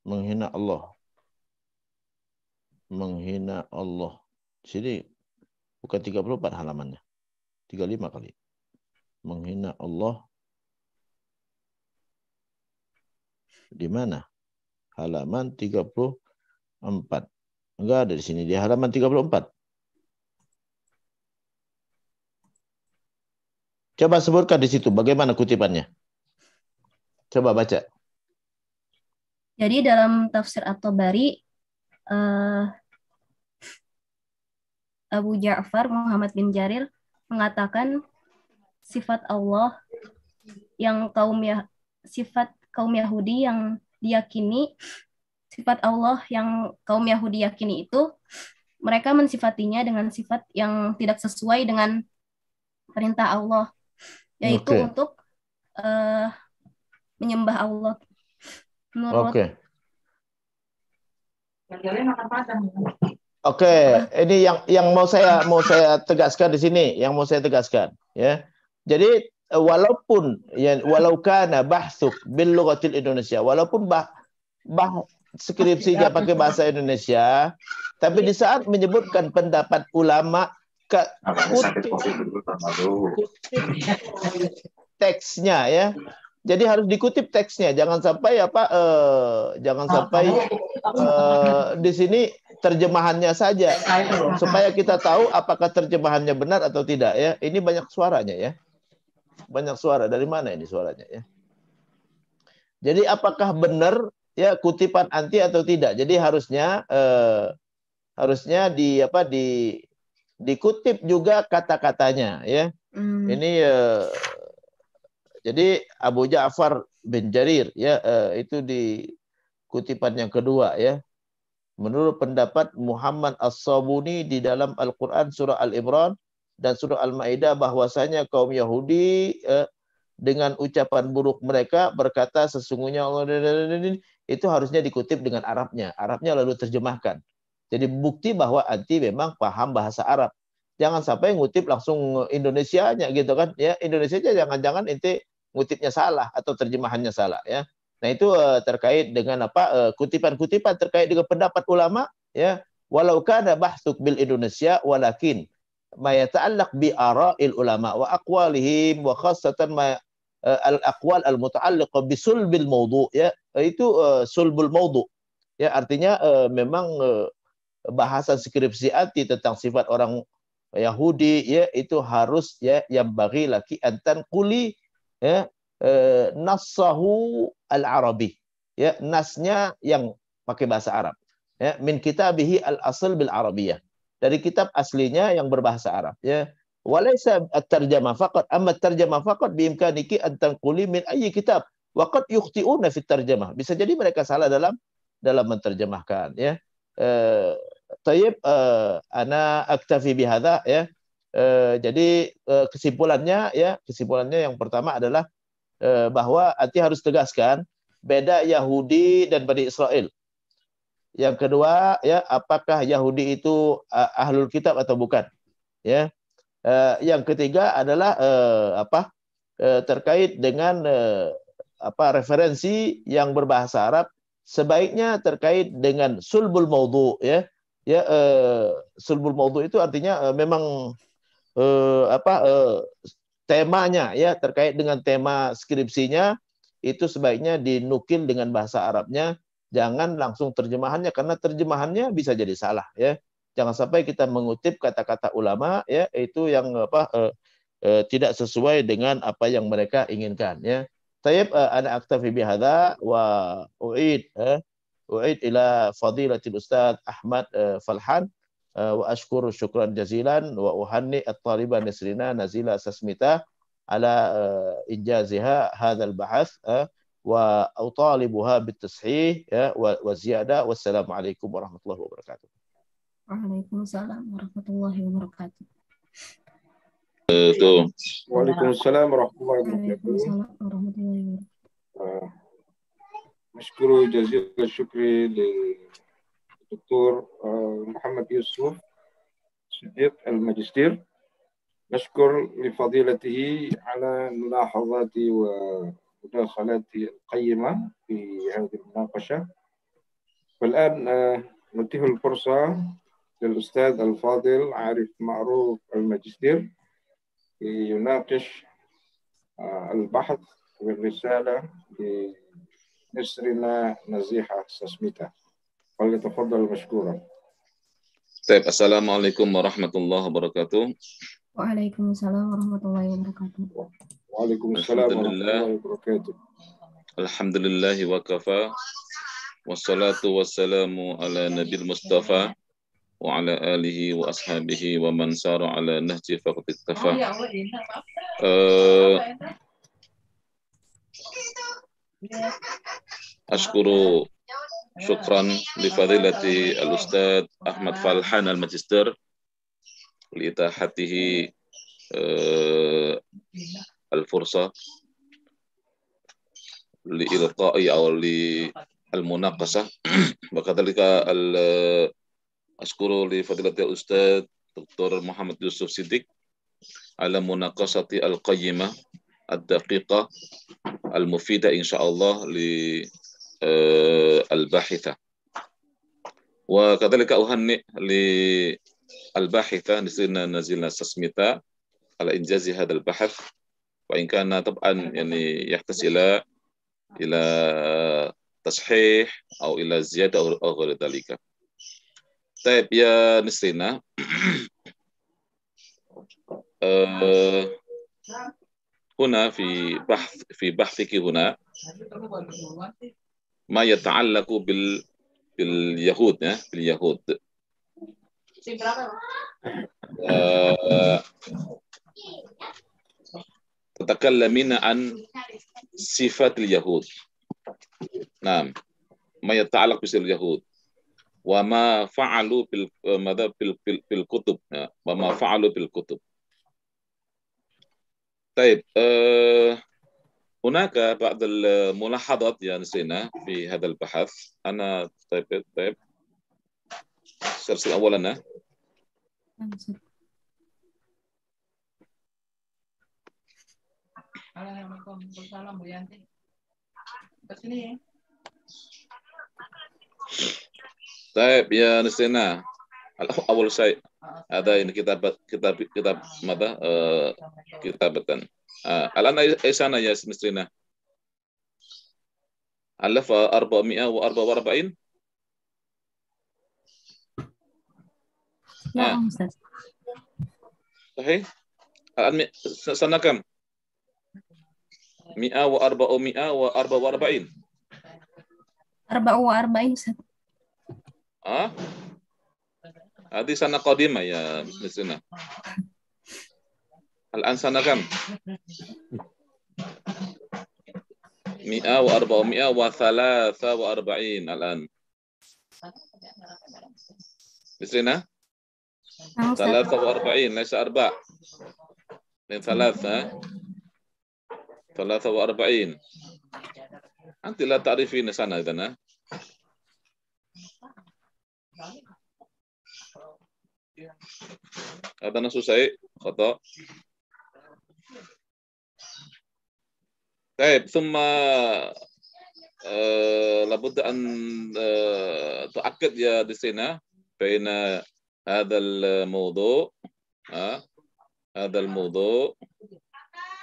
Menghina Allah. Menghina Allah. Sini bukan 34 halamannya. 35 kali. Menghina Allah. Di mana? Halaman 34. Enggak ada di sini. Di halaman 34. Coba sebutkan di situ bagaimana kutipannya. Coba baca. Jadi dalam tafsir At-Tabari, Abu Ja'far Muhammad bin Jarir mengatakan sifat Allah yang kaum sifat kaum Yahudi yang diyakini, sifat Allah yang kaum Yahudi yakini itu, mereka mensifatinya dengan sifat yang tidak sesuai dengan perintah Allah, yaitu untuk menyembah Allah. Menurut ini yang mau saya tegaskan di sini, ya. Jadi walau kana bahsuk bil lughatil Indonesia, walaupun skripsinya pakai bahasa Indonesia, tapi di saat menyebutkan pendapat ulama kutip teksnya, ya. Jadi harus dikutip teksnya, jangan sampai di sini terjemahannya saja, supaya kita tahu apakah terjemahannya benar atau tidak, ya. Ini banyak suaranya, ya. Banyak suara. Dari mana ini suaranya, ya? Jadi apakah benar, ya, kutipan anti atau tidak? Jadi harusnya dikutip juga kata-katanya, ya. Ini jadi Abu Ja'far bin Jarir, ya, itu di kutipan yang kedua, ya. Menurut pendapat Muhammad As-Sabuni di dalam Al-Quran surah Al-Imran dan surah Al-Maidah, bahwasanya kaum Yahudi dengan ucapan buruk mereka berkata sesungguhnya Allah, itu harusnya dikutip dengan Arabnya lalu terjemahkan. Jadi bukti bahwa anti memang paham bahasa Arab. Jangan sampai ngutip langsung Indonesianya gitu kan, ya. Indonesia aja jangan-jangan inti ngutipnya salah atau terjemahannya salah, ya. Nah, itu terkait dengan kutipan-kutipan terkait dengan pendapat ulama, ya. Walau kana bahsuk bil Indonesia walakin ma yata'allaq bi ara'il ulama wa aqwalihim wa khassatan ma al-aqwal al-muta'alliqah bi sulbil mawdu', ya. Itu sulbul mawdu', ya, artinya memang bahasan skripsi anti tentang sifat orang Yahudi, ya, itu harus, ya, yang bagi laki antan kuli, ya, nassahu al-arabi, ya, nasnya yang pakai bahasa Arab, ya, min kitabihi al-asl bil arabiyah, dari kitab aslinya yang berbahasa Arab, ya. Walaysa at-tarjamah faqat, amma at-tarjamah faqat bi imkaniki an tanquli min ayyi kitab wa qad yukhti'una fi at-tarjamah. Bisa jadi mereka salah dalam menerjemahkan, ya. Tayyib, ana aktafi bihadza, ya. Jadi kesimpulannya yang pertama adalah bahwa anti harus tegaskan beda Yahudi dan Bani Israel. Yang kedua, ya, apakah Yahudi itu ahlul kitab atau bukan, ya. Yang ketiga adalah terkait dengan referensi yang berbahasa Arab, sebaiknya terkait dengan sulbul maudhu, ya. Ya, sulbul maudhu itu artinya memang temanya, ya, terkait dengan tema skripsinya, itu sebaiknya dinukil dengan bahasa Arabnya, jangan langsung terjemahannya, karena terjemahannya bisa jadi salah, ya. Jangan sampai kita mengutip kata-kata ulama, ya, itu yang tidak sesuai dengan apa yang mereka inginkan, ya. Tayyib, ana aktafi bihadza wa u'id ila fadilatil Ustaz Ahmad Falhan wa ashkuru syukran jazilan wa uhanni at-taliba Nisrina Nazila Sasmita ala injaziha hadzal bahats wa utalibuha bitashih, ya, wa ziyada. Wassalamualaikum warahmatullahi wabarakatuh. Waalaikumsalam warahmatullahi wabarakatuh. Waalaikumsalam warahmatullahi wabarakatuh. Mashkuru jazil syukri للدكتور محمد يوسف صديق الماجستير. نشكر لفضيلته على ملاحظات ومداخلات القيمة في هذه المناقشة. والآن نتيح الفرصة للأستاذ الفاضل عارف معروف الماجستير يناقش البحث والرسالة لنسرنا نزيحة سسميتا. فليتفضل مشكورا. طيب، السلام عليكم ورحمة الله وبركاته. Waalaikumsalam warahmatullahi wabarakatuh. Waalaikumsalam warahmatullahi wabarakatuh. Alhamdulillah wa kafa. Wassalatu wassalamu ala nabil mustafa wa ala alihi wa ashabihi wa man sara ala nahji faqad iktafa. Ashkuru syukran li fadilati al-Ustadz Ahmad Falhan al-Magister li itahatihi al-fursa li ilqa'i aw li al-munaqasah wa kadzalika ashkuru li fadilati al-Ustadz Dr. Muhammad Yusuf Siddiq ala munaqasati al-qayyimah ad-daqiqah al-mufidah insyaallah li al-bahithah wa kadzalika uhanni li al-bahithah nisirna nazilna sasmita ala injazi hadzal bahath wa in kana tab'an yani yahtas ila tashih atau ila ziyadah atau ghairi dzalika. Baik ya nisrina هنا في بحثك هنا ما يتعلق باليهود باليهود تتكلمين عن صفات اليهود. نعم ما يتعلق باليهود وما فعلوا بالكتب وما فعلوا بالكتب. طيب هناك بعض الملاحظات يا نسينا في هذا البحث. أنا طيب سلسل أولا طيب يا نسينا أول شيء هذا إن كتاب ماذا كتابة الآن إيش أنا يا نسينا ألف 444 نعم أستاذ. صحيح الآن سنة كم 444 44 أستاذ. هذه سنة قديمة يا مسلمة. الآن سنة كم 443 الآن مسلمة. 43 ليس 4 من 43 أنت لا تعرفين سنة إذن هذا نص شيء خطأ. طيب ثم لابد أن تؤكد يا ديسينا بين هذا الموضوع هذا الموضوع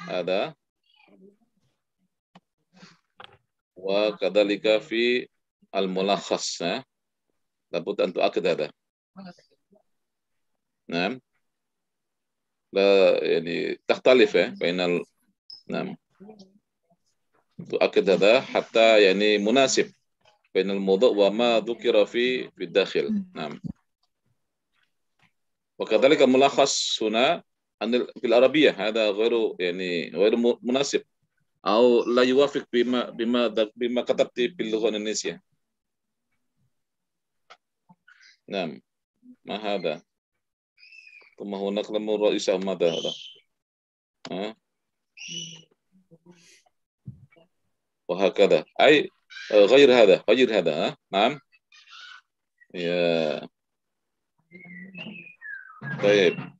هذا وكذلك في الملخص لابد أن تؤكد هذا. نعم لا يعني تختلف بين نعم تؤكد هذا حتى يعني مناسب بين الموضوع وما ذكر في الداخل. نعم وكذلك الملخص هنا أن في العربية هذا غير يعني غير مناسب أو لا يوافق بما كتبت باللغة الإنجليزية. نعم ما هذا ثم هناك لم رئيسه ماذا هذا وهكذا أي غير هذا نعم يا طيب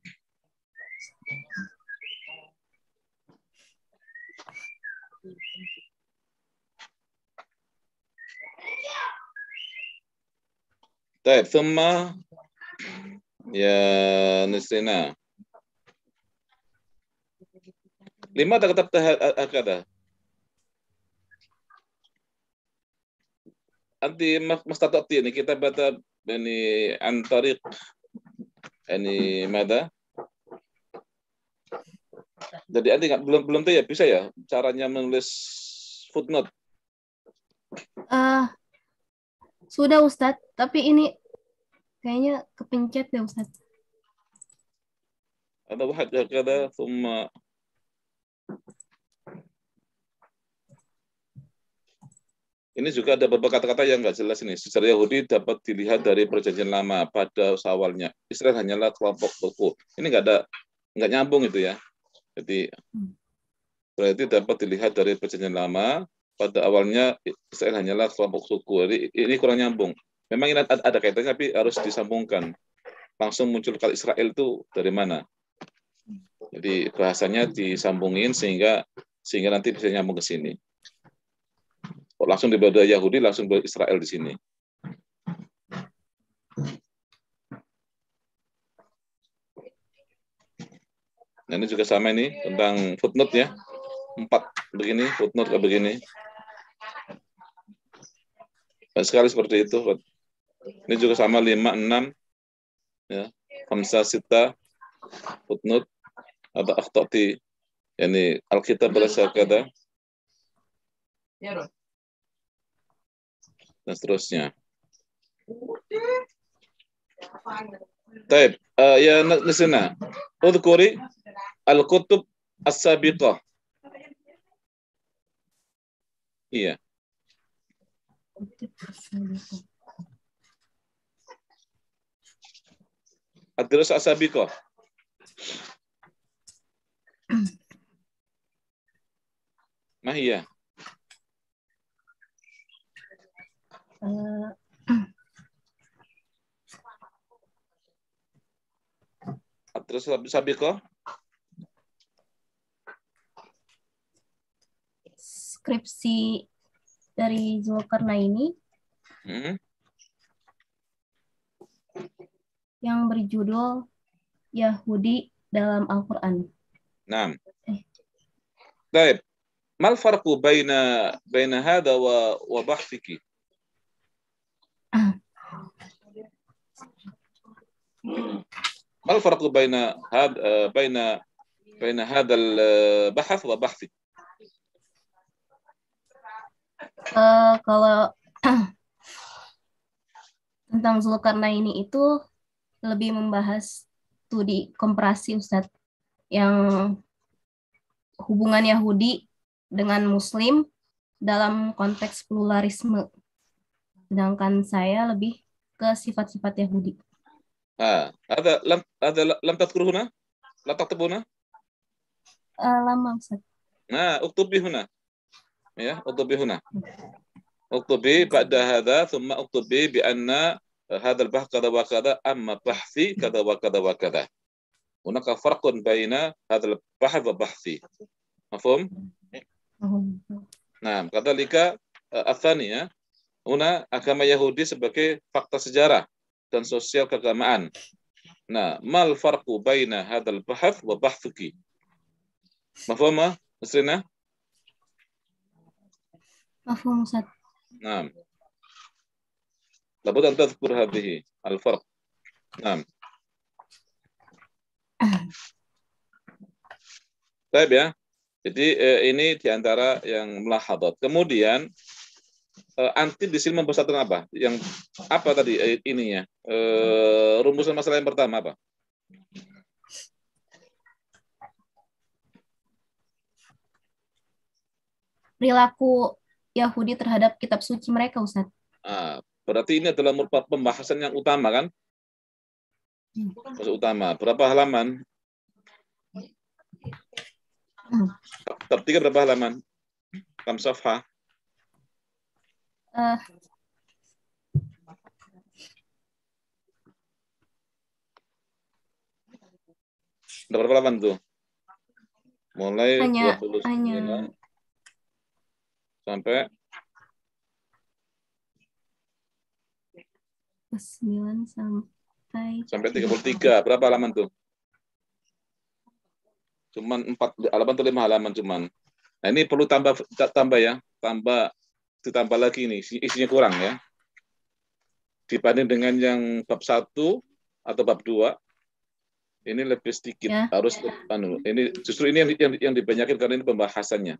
طيب ثم يا نسينا لماذا كتبت هكذا؟ أنت ما استطعت يعني كتابة يعني عن طريق يعني ماذا؟ Jadi Anda belum tahu ya bisa ya caranya menulis footnote? Sudah Ustadz, tapi ini kayaknya kepencet deh Ustadz. Ada واحد هكذا ثم Ini juga ada beberapa kata-kata yang nggak jelas ini. Sejarah Yahudi dapat dilihat dari Perjanjian Lama pada awalnya. Israel hanyalah kelompok suku. Ini nggak nyambung itu ya. Jadi berarti dapat dilihat dari Perjanjian Lama pada awalnya Israel hanyalah kelompok suku. Jadi ini kurang nyambung. Memang ini ada kaitannya tapi harus disambungkan. Langsung muncul kata Israel itu dari mana? Jadi bahasanya disambungin sehingga nanti bisa nyambung ke sini. Kok langsung dibawa Yahudi, langsung ke Israel di sini. Nah, ini juga sama ini tentang footnote ya. 4 begini, footnote kayak begini. Banyak sekali seperti itu. Ini juga sama 5, 6 ya. 5, 6 footnote atau akhtati. Yani Alkitab berasa kata dan seterusnya. Baik, ya Nasina. Udhkuri al-kutub as-sabiqah. Iya. Ad-dirasah as-sabiqah. Mahiyah. Ad-dirasah as-sabiqah. Skripsi dari Zulkarnaini yang berjudul Yahudi dalam Al-Quran. Naam. Baik. Mal farqu baina hada wa bahthiki? Mal farqu baina hada al-bahth wa bahthik? Kalau tentang Zulkarnaini itu lebih membahas studi komparasi Ustadz, yang hubungan Yahudi dengan Muslim dalam konteks pluralisme. Sedangkan saya lebih ke sifat-sifat Yahudi. Ada lam tadhkur huna? La taktubu huna? Lama Ustaz. Nah, uktubi huna. Ya, uktubi huna. Uktubi ba'da hadha thumma uktubi bi anna hadha al-bahth kada wa kada amma bahthi kada wa kada wa kada. Hunaka farqun baina hadha al-bahth wa bahthi. Mafhum? Nah, kadzalika ats-tsaniyah, huna agama Yahudi sebagai fakta sejarah dan sosial keagamaan. Nah, mal farqu baina hadzal bahth wa bahthuki? Mafhum, Nasrina? Mafhum, Ustaz. Naam. Labud an tadhkur hadhihi al-farq. Naam. Baik ya. Jadi ini diantara yang melahadat. Kemudian anti di sini mempersatukan apa? Yang apa tadi ininya? Rumusan masalah yang pertama apa? Perilaku Yahudi terhadap kitab suci mereka, Ustaz. Berarti ini adalah merupakan pembahasan yang utama kan? Maksud utama. Berapa halaman? Bab 3 berapa halaman? Kam safha? Berapa halaman tuh? Mulai hanya 29 sampai 9 sampai 33. Berapa halaman tuh? Cuman 4 halaman atau 5 halaman cuman. Nah, ini perlu tambah ya. Ditambah lagi ini, isinya kurang ya. Dibanding dengan yang bab 1 atau bab 2, ini lebih sedikit. Ya. Harus ini justru ini yang dibanyakin karena ini pembahasannya.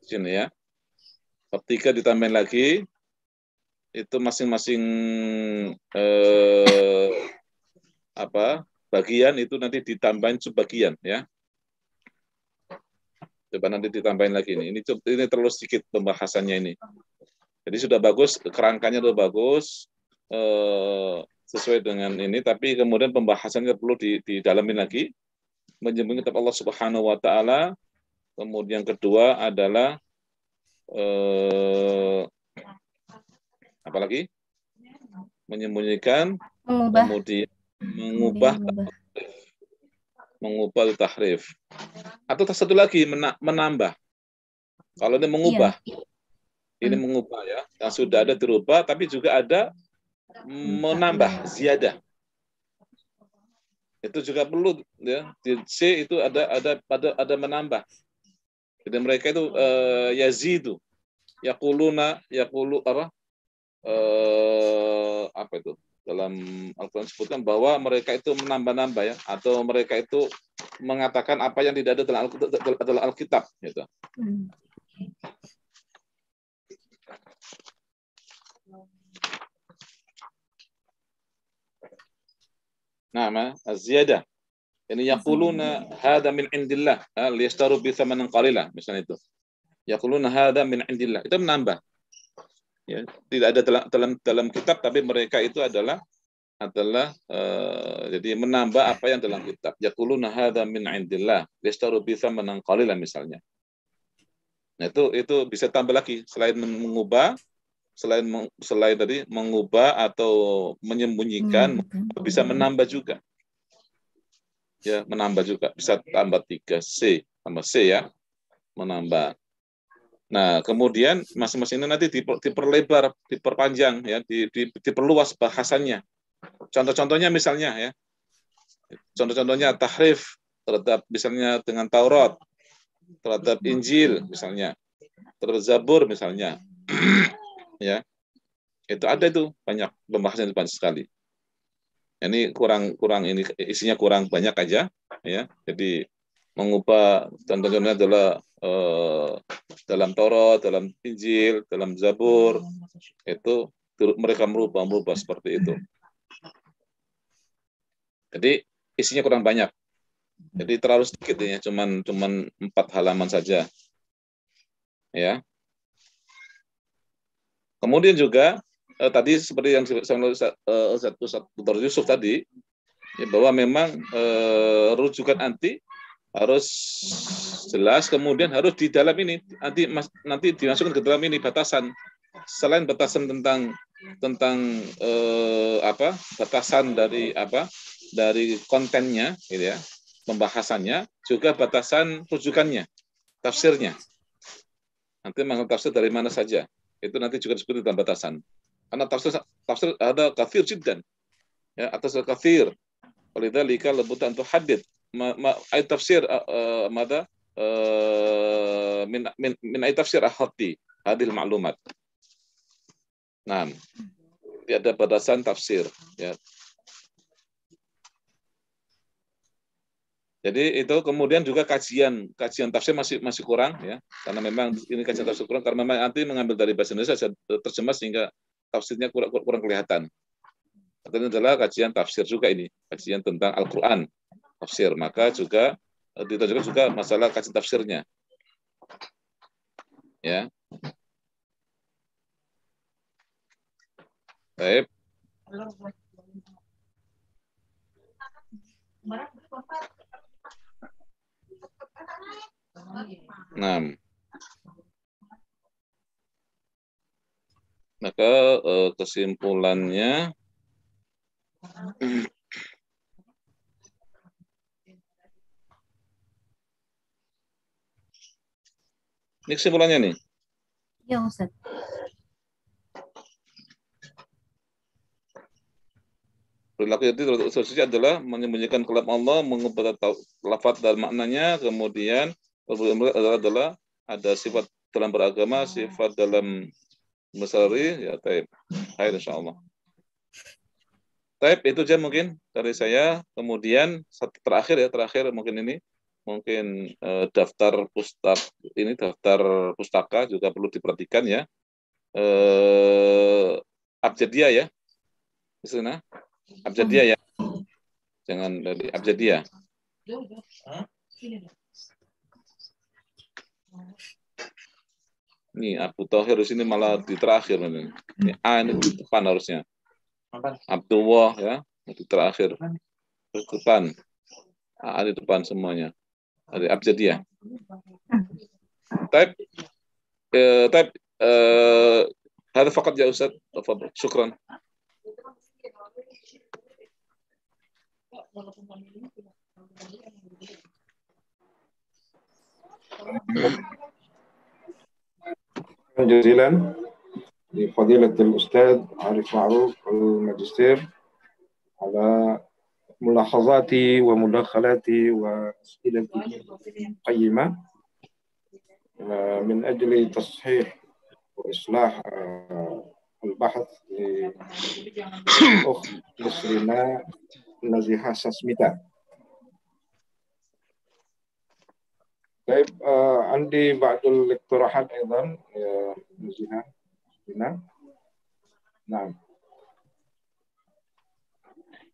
Sini ya. Bab 3 ditambahin lagi. Itu masing-masing bagian itu nanti ditambahin subbagian ya. Coba nanti ditambahin lagi ini. Ini terlalu sedikit pembahasannya ini. Jadi sudah bagus, kerangkanya sudah bagus, sesuai dengan ini, tapi kemudian pembahasannya perlu didalami lagi, menyembunyikan kitab Allah Subhanahu wa taala. Kemudian kedua adalah apalagi? Menyembunyikan, kemudian mengubah tahrif. Atau satu lagi menambah. Kalau ini mengubah, ini mengubah ya, yang sudah ada dirubah, tapi juga ada menambah, ziyadah. Itu juga perlu ya. Di C itu ada menambah. Jadi mereka itu yazidu, yaqulu apa itu? Dalam Al-Quran disebutkan bahwa mereka itu menambah-nambah ya, atau mereka itu mengatakan apa yang tidak ada dalam Alkitab gitu. Nah, az-ziyadah. Ini yaquluna hadza min indillah, liyastaru bi thamanin qalila, misalnya itu. Yaquluna hadza min indillah. Itu menambah. Ya, tidak ada dalam kitab, tapi mereka itu adalah jadi menambah apa yang dalam kitab. Yaquluna hadza min indillah, liyastaru bi thamanin qalila misalnya. Nah, itu bisa tambah lagi selain mengubah, selain tadi mengubah atau menyembunyikan, bisa menambah juga. Ya, menambah juga, bisa tambah 3C tambah C ya, menambah. Nah, kemudian masing-masing ini nanti diperlebar, diperpanjang ya, diperluas bahasannya. Contoh-contohnya misalnya ya. Contoh-contohnya tahrif terhadap misalnya dengan Taurat, terhadap Injil misalnya, terhadap Zabur misalnya. Ya. Itu ada itu banyak pembahasan banyak sekali. Ini kurang ini isinya kurang banyak aja ya. Jadi mengubah contohnya adalah dalam Taurat, dalam Injil, dalam Zabur itu mereka merubah seperti itu. Jadi isinya kurang banyak. Jadi terlalu sedikit ya, cuman 4 halaman saja. Ya. Kemudian juga tadi seperti yang Ustaz Dr. Yusuf tadi, ya, bahwa memang rujukan anti harus jelas, kemudian harus di dalam ini nanti dimasukkan ke dalam ini batasan, selain batasan tentang batasan dari kontennya, gitu ya, pembahasannya, juga batasan rujukannya, tafsirnya. Nanti mengambil tafsir dari mana saja. Itu nanti juga disebut dalam batasan. Karena tafsir ada kathir jiddan. Ya, atas kathir. Walidzalika labutan tuhaddid. Ayat tafsir min ayat tafsir ahati hadil maklumat. Nah, ada batasan tafsir. Ya. Jadi itu kemudian juga kajian tafsir masih kurang ya, karena memang ini kajian tafsir kurang karena memang nanti mengambil dari bahasa Indonesia terjemah sehingga tafsirnya kurang kelihatan. Ini adalah kajian tafsir juga ini, kajian tentang Al-Qur'an, tafsir. Maka juga ditunjukkan juga masalah kajian tafsirnya. Ya. Baik. Nah, maka kesimpulannya ini kesimpulannya nih. Ya, Ustaz. Perilaku itu sosial adalah menyembunyikan kalam Allah, mengubah lafaz dan maknanya, kemudian adalah ada sifat dalam beragama, sifat dalam mesari, ya taib. Hai insyaallah. Taib itu aja mungkin dari saya. Kemudian terakhir mungkin ini daftar pustaka juga perlu diperhatikan ya. Abjadiyah ya. Di sana. Abjadiyah ya. Jangan dari Abjadiyah. Nih Abu Thahir di sini malah di terakhir ini. Ini A ini di depan harusnya. Abdullah ya di terakhir. Di depan. A di depan semuanya. Ada abjadiyah. Type هذا فقط يا أستاذ تفضل شكرا. جزيلا لفضيلة الأستاذ عارف معروف الماجستير على ملاحظاتي ومداخلاتي وأسئلتي القيمة من أجل تصحيح وإصلاح البحث للأخت نسرين نزيهة ساسميتا. طيب عندي بعض الاقتراحات أيضا يا نزيهة. نعم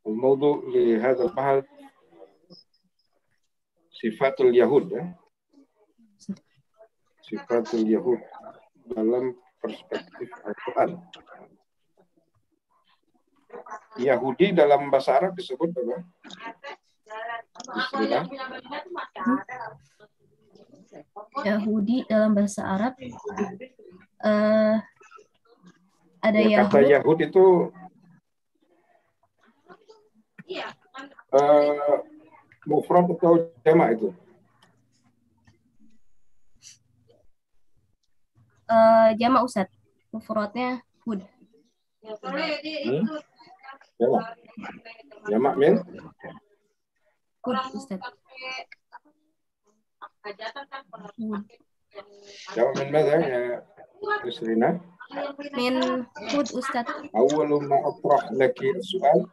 الموضوع لهذا البحث صفات اليهود صفات اليهود dalam perspektif Al-Quran. Yahudi dalam bahasa Arab disebut apa? Yahudi dalam bahasa Arab ada ya, kata Yahud itu mufrad atau jamak itu? Jamak Ustaz. Mufradnya hud. Jamak min? Hud Ustaz. Jamak min mana ya Yusrina? Min hud Ustaz. أول ما أطرح لك السؤال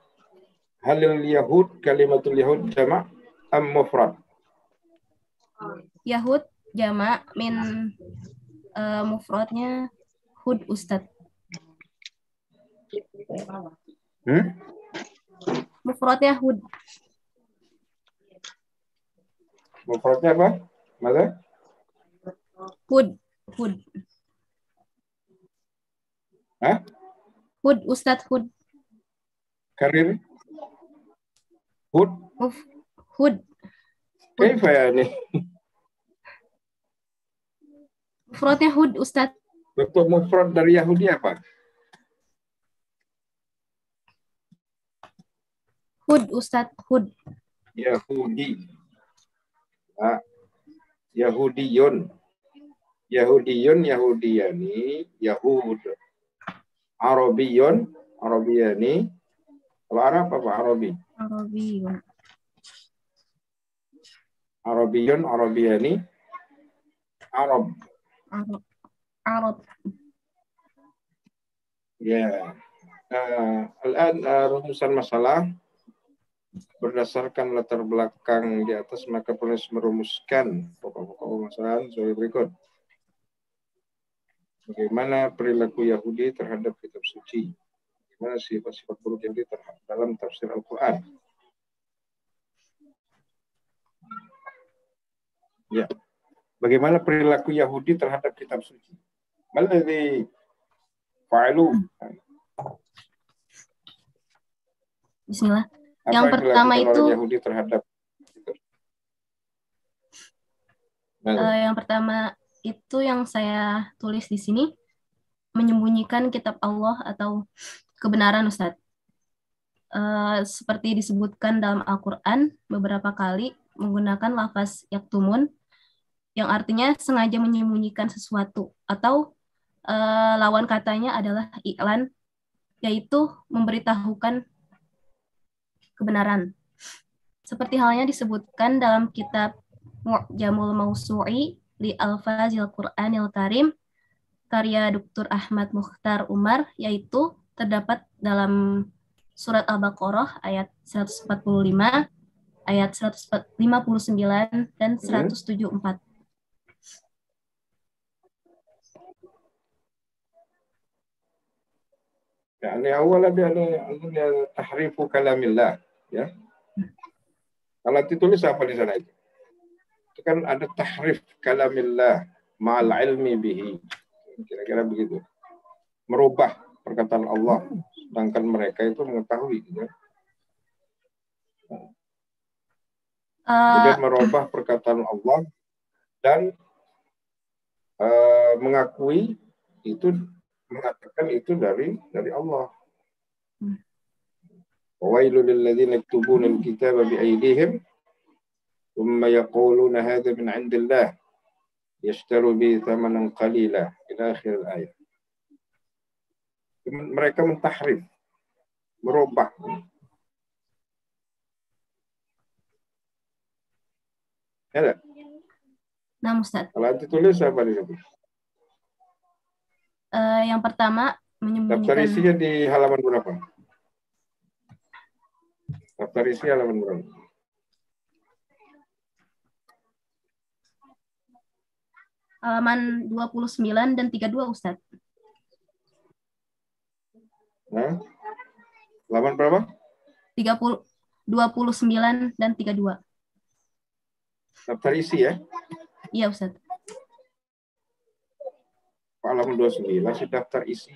هل اليهود كلمة اليهود جمع أم مفرد؟ Yahud jamak min mufradnya hud Ustaz. Mufradnya hud. Mufradnya apa? Mana? Hud. Hah? Hud Ustaz, hud. Karir? Hud? Hud. Kaifa yani? Mufradnya hud Ustaz. Bentuk mufrad dari Yahudi apa? Hud Ustaz, hud. Yahudi. Yahudiyun. Yahudiyani, Yahud. Arabiyani. Kalau Arab apa? Arabiyani. Arab. Ya. Al-an rumusan masalah berdasarkan latar belakang di atas, maka penulis merumuskan pokok-pokok masalah sebagai berikut. Bagaimana perilaku Yahudi terhadap kitab suci? Bagaimana sifat-sifat buruk Yahudi dalam tafsir Al-Quran? Ya. Bagaimana perilaku Yahudi terhadap kitab suci? Maladzi fa'alu. Bismillah. Yang pertama itu Yahudi terhadap yang pertama itu yang saya tulis di sini, menyembunyikan kitab Allah atau kebenaran Ustadz. Seperti disebutkan dalam Al-Quran beberapa kali menggunakan lafaz yaktumun yang artinya sengaja menyembunyikan sesuatu, atau lawan katanya adalah i'lan, yaitu memberitahukan kebenaran. Seperti halnya disebutkan dalam kitab Mu'jamul Mausu'i li Alfazil Qur'anil Karim karya Dr. Ahmad Mukhtar Umar, yaitu terdapat dalam surat Al-Baqarah ayat 145, ayat 159 dan 174. Yani awal ada tahrifu kalamillah, ya. Kalau ditulis apa di sana itu? Itu kan ada tahrif kalamillah ma'al ilmi bihi. Kira-kira begitu. Merubah perkataan Allah, sedangkan mereka itu mengetahui. Gitu. Kemudian merubah perkataan Allah dan mengakui itu, mengatakan itu dari Allah. Wailul lil ladzina yaktubuna al-kitaba bi aydihim thumma yaquluna hadha min 'indillah yashtaru bi thamanan qalila ila akhir ayat. Mereka mentahrif, merubah. Ya, nah, Ustaz. Kalau anti tulis apa di situ? Yang pertama Daftar menyembunyikan. isinya di halaman berapa? Daftar isi halaman berapa? Halaman 29 dan 32, Ustaz. Nah, halaman berapa? 29 dan 32. Daftar isi ya? Iya, Ustaz. Halaman 29 sih daftar isi.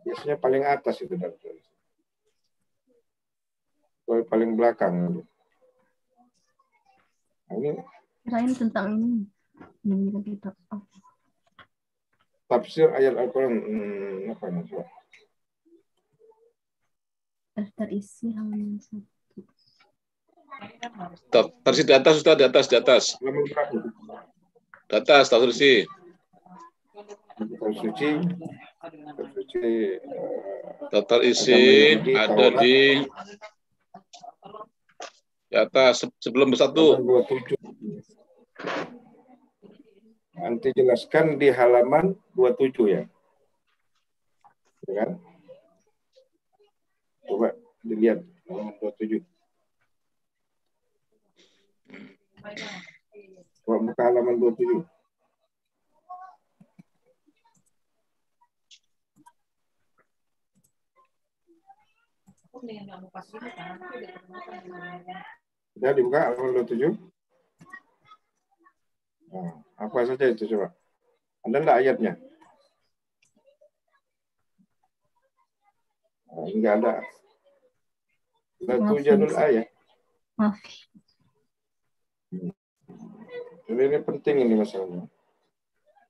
Biasanya paling atas itu daftar isi. Atau paling belakang. Nah, ini Kirain tentang ini. Menyembunyikan kitab. Oh. tafsir ayat Al-Quran. Apa ini? Daftar isi halaman 1. Tersi di atas, Ustaz, di atas. Halaman berapa? Di atas, tak tersi. Kitab suci. Daftar isi ada di atas sebelum bersatu. 27. Nanti jelaskan di halaman 27 ya. Ya kan? Coba dilihat halaman 27. Coba buka halaman 27. Sudah dibuka halaman 27? Nah, apa saja itu coba? Ada enggak ayatnya? Nah, enggak ada. Tujanul ayat. Maaf. Jadi ini penting ini masalahnya.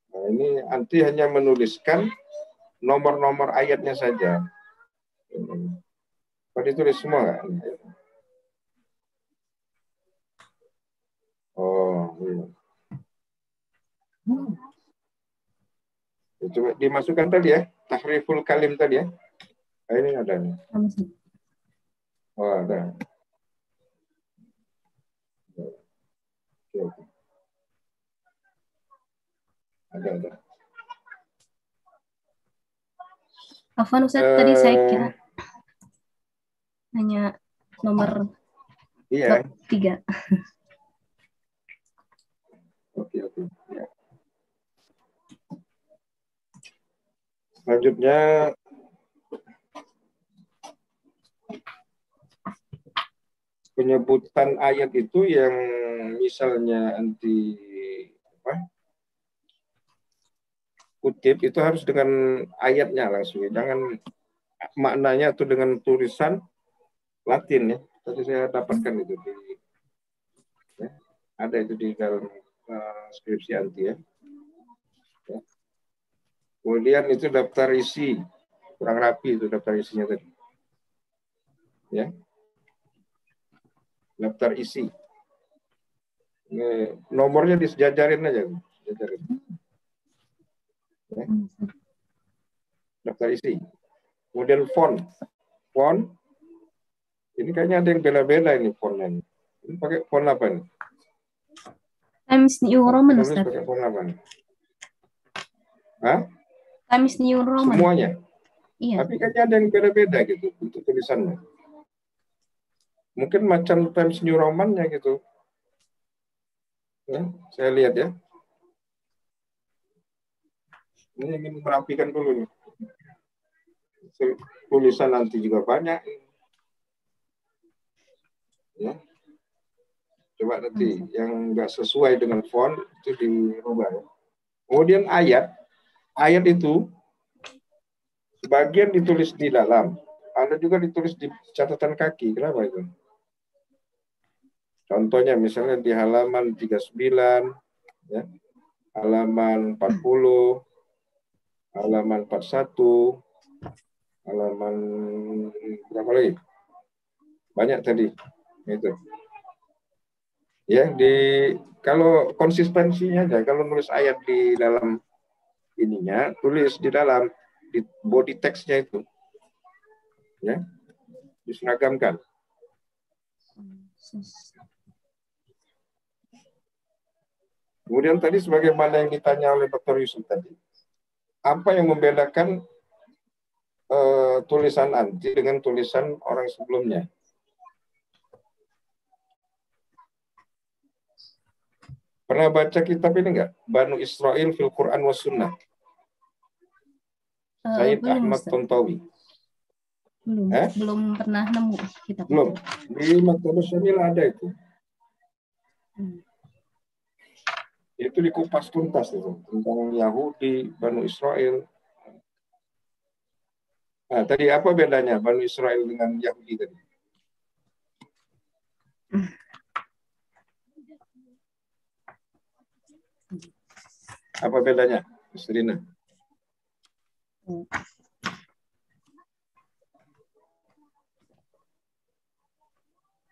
Nah, ini anti hanya menuliskan nomor-nomor ayatnya saja. Kau ditulis semua nggak? Oh, iya. Coba dimasukkan tadi ya, tahriful kalim tadi ya. Nah, ini ada nih. Oh, ada. Oke. Ada. Afwan, Ustaz, tadi saya kira hanya nomor 3. Oke. Ya. Selanjutnya penyebutan ayat itu yang misalnya anti kutip itu harus dengan ayatnya langsung, jangan maknanya itu dengan tulisan Latin ya. Tadi saya dapatkan itu ada itu di dalam skripsi anti ya. Kemudian itu daftar isi, kurang rapi itu daftar isinya tadi. Ya. Daftar isi. Ini nomornya disejajarin aja. Sejajarin. Ya. Daftar isi. Kemudian font. Ini kayaknya ada yang beda-beda ini fontnya. Ini pakai font apa nih? Times New Roman, Ustaz. Pakai font apa nih? Hah? Times New Roman. Semuanya? Iya. Tapi kayaknya ada yang beda-beda gitu untuk tulisannya. Mungkin macam Times New Roman-nya gitu. Ya, saya lihat ya. Ini ingin merapikan dulu nih. Tulisan nanti juga banyak. Ya. Coba Coba nanti yang nggak sesuai dengan font itu dirubah. Ya. Kemudian ayat itu sebagian ditulis di dalam, ada juga ditulis di catatan kaki. Kenapa itu? Contohnya misalnya di halaman 39, ya, halaman 40, halaman 41, halaman berapa lagi? Banyak tadi. Itu. Ya, kalau konsistensinya aja, kalau nulis ayat di dalam ininya, tulis di dalam di body text-nya itu. Ya. Diseragamkan. Kemudian tadi sebagaimana yang ditanya oleh Dr. Yusuf tadi, apa yang membedakan tulisan anti dengan tulisan orang sebelumnya? Pernah baca kitab ini enggak? Banu Israil fil Quran was Sunnah. Said Ahmad Tontowi. Belum pernah nemu kitab belum. itu. Di Maktabah Syamil ada itu. Itu dikupas tuntas itu tentang Yahudi, Banu Israil. Nah, tadi apa bedanya Banu Israil dengan Yahudi tadi? Apa bedanya, Mas Rina?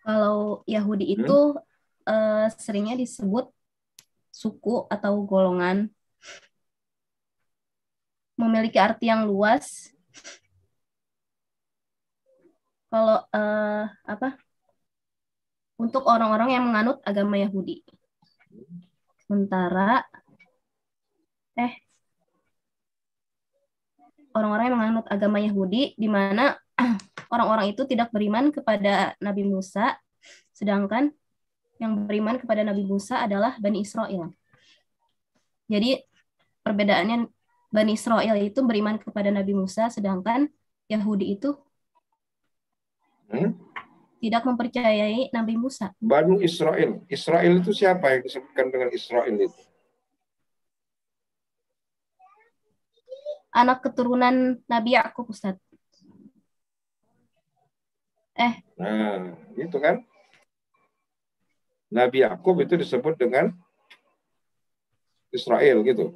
Kalau Yahudi itu seringnya disebut suku atau golongan, memiliki arti yang luas. Kalau untuk orang-orang yang menganut agama Yahudi. Sementara orang-orang yang menganut agama Yahudi, di mana orang-orang itu tidak beriman kepada Nabi Musa, sedangkan yang beriman kepada Nabi Musa adalah Bani Israel. Jadi perbedaannya, Bani Israel itu beriman kepada Nabi Musa, sedangkan Yahudi itu tidak mempercayai Nabi Musa. Banu Israel. Israel itu siapa yang disebutkan dengan Israel itu? Anak keturunan Nabi Yakub, Ustaz. Nah, itu kan. Nabi Yakub itu disebut dengan Israel gitu.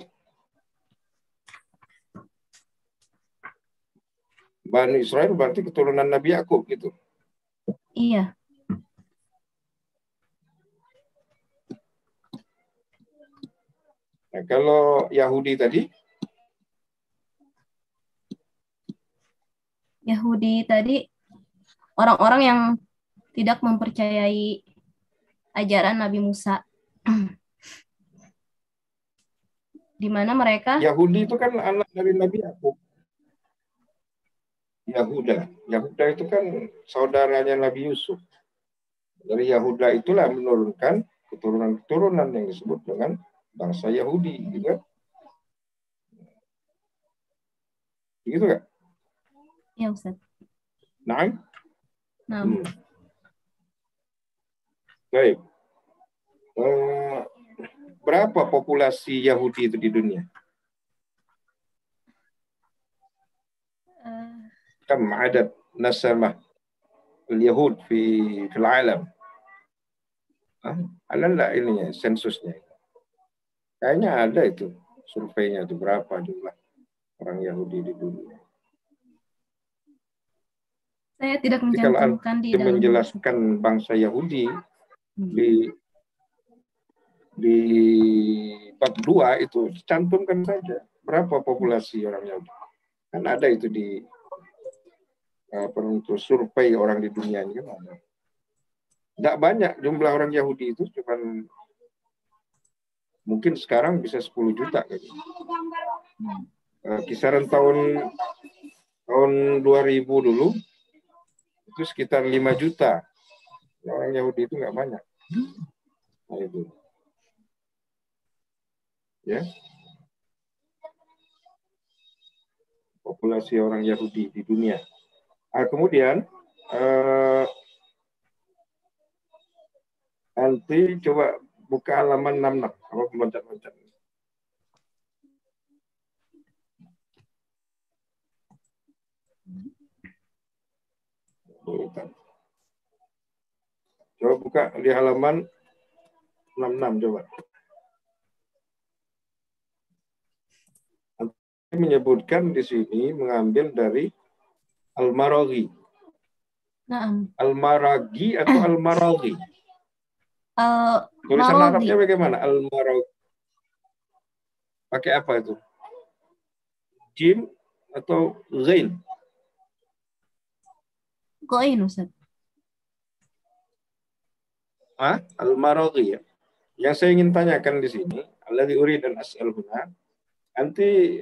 Bani Israel berarti keturunan Nabi Yakub gitu. Iya. Nah, kalau Yahudi tadi? Yahudi tadi orang-orang yang tidak mempercayai ajaran Nabi Musa. Di mana mereka? Yahudi itu kan anak dari Nabi Yakub. Yahuda itu kan saudaranya Nabi Yusuf. Dari Yahuda itulah menurunkan keturunan-keturunan yang disebut dengan bangsa Yahudi, gitu kan? Begitu nggak? Ya, Ustaz. Nah. Baik. Berapa populasi Yahudi itu di dunia? Kam adad nasamah al-Yahud fil alam? Ada enggak ininya, sensusnya? Kayaknya ada itu, surveinya itu berapa jumlah orang Yahudi di dunia. Saya tidak mencantumkan di dalam menjelaskan bangsa Yahudi di bab 2 itu cantumkan saja berapa populasi orang Yahudi. Kan ada itu di untuk survei orang di dunia ini kan ada. Tidak banyak jumlah orang Yahudi itu, cuman mungkin sekarang bisa 10 juta. Kisaran tahun 2000 dulu itu sekitar 5 juta. Orang Yahudi itu nggak banyak. Nah, itu. Ya. Populasi orang Yahudi di dunia. Kemudian Nanti coba buka halaman 66. Apa loncat-loncat? Coba buka di halaman 66 coba. Menyebutkan di sini mengambil dari Al-Maraghi. Al-Maraghi atau Al-Maraghi? Tulisan Arabnya bagaimana? Al-Maraghi. Pakai apa itu? Jim atau Ghain? Ghain, Ustaz. Al-Maraghi ya. Yang saya ingin tanyakan di sini, alladzi urid an as'al huna, anti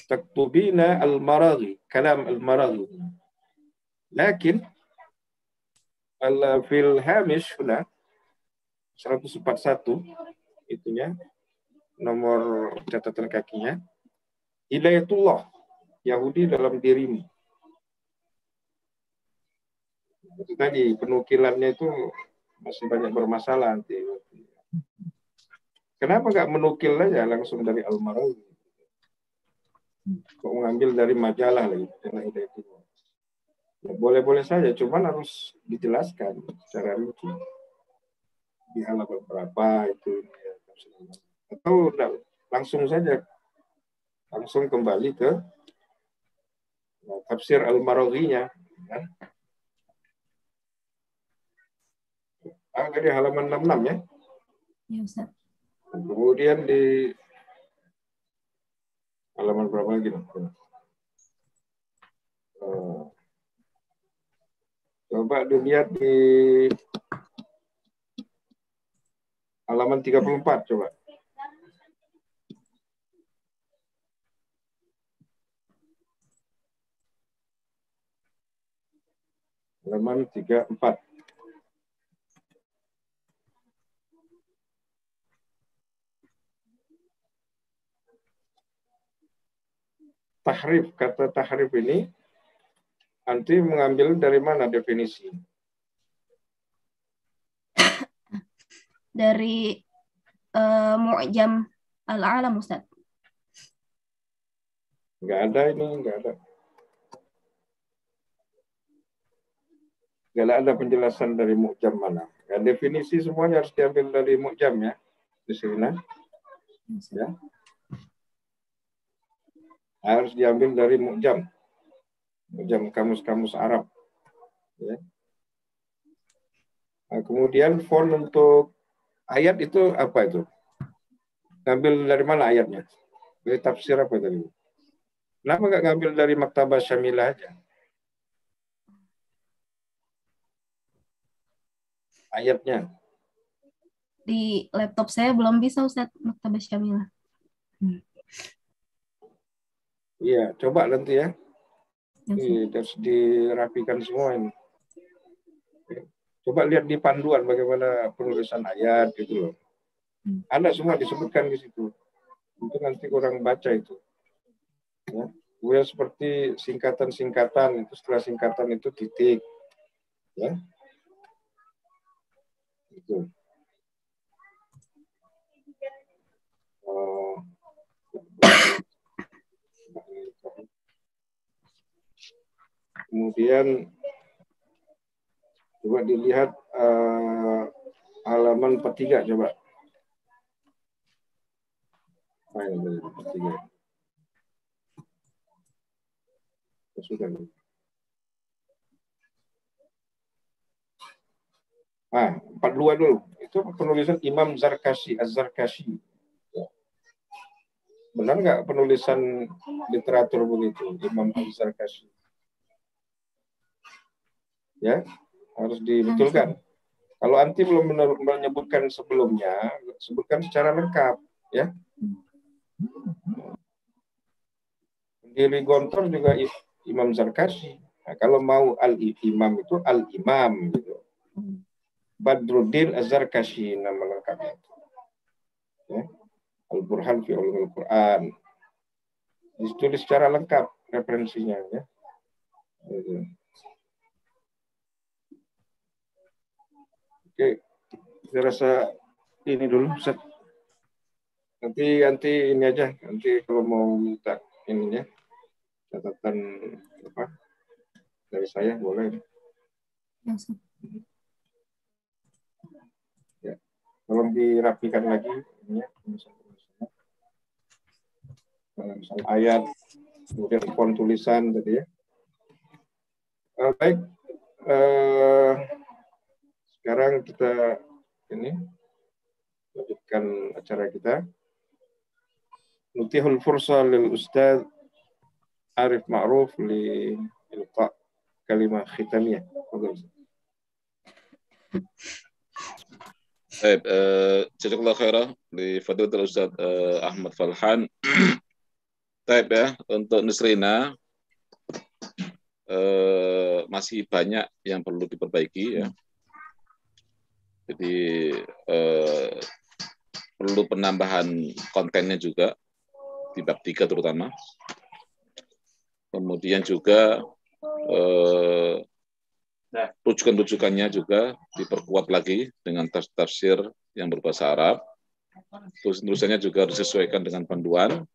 taktubina al-Maraghi, kalam al-Maraghi. Lakin fil hamish huna 141 itunya nomor catatan kakinya, Hidayatullah, Yahudi dalam dirimu. Itu tadi penukilannya itu masih banyak bermasalah nanti. Kenapa nggak menukil aja langsung dari Al-Maraghi? Kok mengambil dari majalah lagi? Ya, boleh-boleh saja, cuman harus dijelaskan secara rinci di halaman berapa itu. Atau langsung saja, langsung kembali ke tafsir Al-Maraghi-nya. Ya. Di halaman 66 ya. Ya, Ustaz. Kemudian di halaman berapa lagi? Coba dilihat di halaman 34 coba. Halaman 34. Tahrif, kata tahrif ini nanti mengambil dari mana definisi? Dari Mu'jam Al-Alam, Ustaz. Enggak ada ini, enggak ada. Enggak ada penjelasan dari Mu'jam mana. Ya, definisi semuanya harus diambil dari Mu'jam ya. Di sini. Ya. Harus diambil dari Mu'jam. Mu'jam kamus-kamus Arab. Ya. Nah, kemudian font untuk ayat itu apa itu? Ngambil dari mana ayatnya? Dari tafsir apa tadi? Kenapa nggak ngambil dari Maktabah Syamilah aja? Ayatnya. Di laptop saya belum bisa, Ustaz, Maktabah Syamilah. Iya, coba nanti ya. Harus dirapikan semua ini. Coba lihat di panduan bagaimana penulisan ayat gitu loh. Ada semua disebutkan di situ. Untuk nanti orang baca itu. Ya. Kemudian seperti singkatan-singkatan, itu setelah singkatan itu titik. Ya. Itu. Kemudian coba dilihat halaman 43 coba. Halaman 43. Sudah. 42 dulu. Itu penulisan Imam Zarkashi, Az-Zarkashi. Benar nggak penulisan literatur begitu, Imam Az-Zarkashi? Ya, harus dibetulkan. Kalau anti belum menyebutkan sebelumnya, sebutkan secara lengkap, ya. Pendiri Gontor juga Imam Zarkashi. Nah, kalau mau al-imam itu al-imam gitu. Badruddin Az-Zarkashi nama lengkapnya. Ya. Al-Burhan fi Ulumul Quran. Ditulis secara lengkap referensinya ya. Oke, saya rasa ini dulu, Ustaz. Nanti ini aja, nanti kalau mau minta ininya catatan apa dari saya boleh. Ya, Ustaz. Ya, tolong dirapikan lagi ininya, misal ayat, kemudian font tulisan tadi ya. Baik, sekarang kita ini lanjutkan acara kita. Nutihul fursa lil Ustaz Arif Ma'ruf li ilqa kalimah khitamiyah. Baik, jazakallahu khairan li fadilatul Ustaz Ahmad Falhan. Baik ya, untuk Nisrina masih banyak yang perlu diperbaiki ya. Jadi perlu penambahan kontennya juga di bab 3 terutama. Kemudian juga rujukan-rujukannya juga diperkuat lagi dengan tafsir yang berbahasa Arab. Tulisannya juga disesuaikan dengan panduan,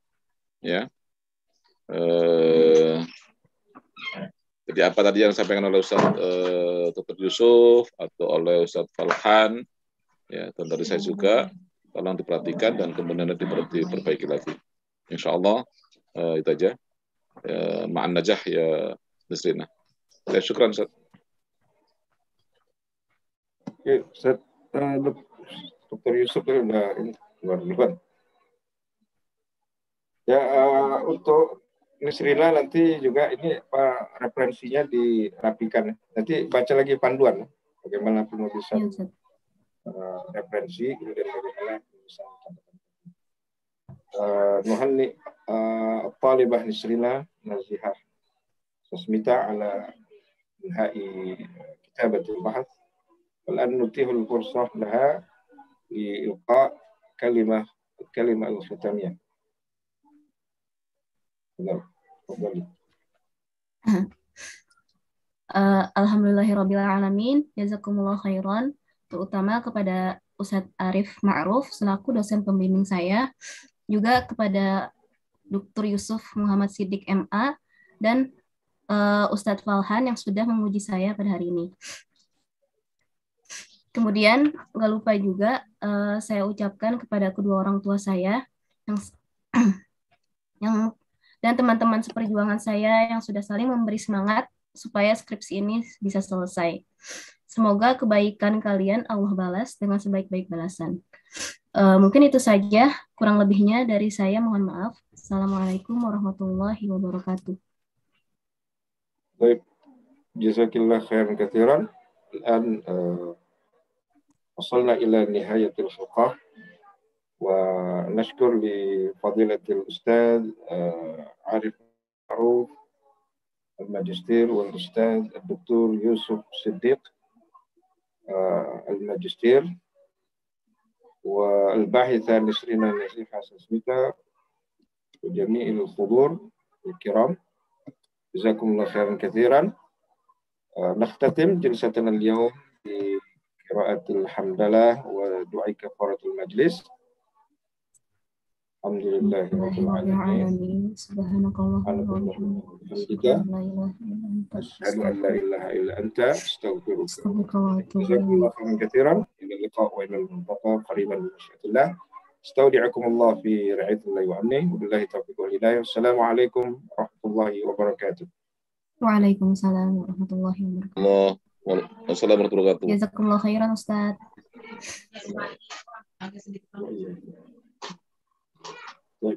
ya. Jadi apa tadi yang disampaikan oleh Ustaz Dr. Yusuf atau oleh Ustaz Falhan, ya, dan dari saya juga, tolong diperhatikan dan kemudian diperbaiki lagi. Insya Allah itu aja. Ma'an najah ya Nisrina. Ya, syukran Ustaz. Oke, Ustaz Dr. Yusuf udah ini luar. Ya, untuk Nisrina nanti juga ini referensinya dirapikan. Nanti baca lagi panduan bagaimana penulisan referensi, kemudian bagaimana penulisan Nuhanni Talibah Nisrina Nazihah Sasmita ala inhai kitabatul bahth wal nutihul fursah laha li ilqa kalimah al-khitamiyah. Alhamdulillahirabbil alamin, jazakumullah khairan, terutama kepada Ustadz Arif Ma'ruf selaku dosen pembimbing saya, juga kepada Dr. Yusuf Muhammad Siddiq MA dan Ustadz Falhan yang sudah memuji saya pada hari ini. Kemudian nggak lupa juga saya ucapkan kepada kedua orang tua saya yang dan teman-teman seperjuangan saya yang sudah saling memberi semangat supaya skripsi ini bisa selesai. Semoga kebaikan kalian Allah balas dengan sebaik-baik balasan. Mungkin itu saja, kurang lebihnya dari saya mohon maaf. Assalamualaikum warahmatullahi wabarakatuh. Baik, jazakillah khairan katsiran. Al-an wasalna ila nihayatil halqah wa nashkur li fadilatil ustaz Arif Ma'ruf al-Magister wal Ustaz Dr. Yusuf Siddiq al-Magister والباحثة نسرين نزيحة سسميتا وجميع الحضور الكرام جزاكم الله خيرا كثيرا. نختتم جلستنا اليوم بقراءة الحمدلله ودعاء كفارة المجلس. الحمد لله رب العالمين سبحانك اللهم وبحمدك أشهد أن لا إله إلا أنت أستغفرك جزاكم الله خيرا كثيرا. إلى اللقاء وإلى الملتقى قريبا بمشيئة الله. استودعكم الله في رعاية الله وأمنه وبالله التوفيق والهداية. والسلام عليكم ورحمة الله وبركاته. وعليكم السلام ورحمة الله وبركاته. Wassalamualaikum warahmatullahi wabarakatuh. Jazakumullah khairan Ustaz. Baik,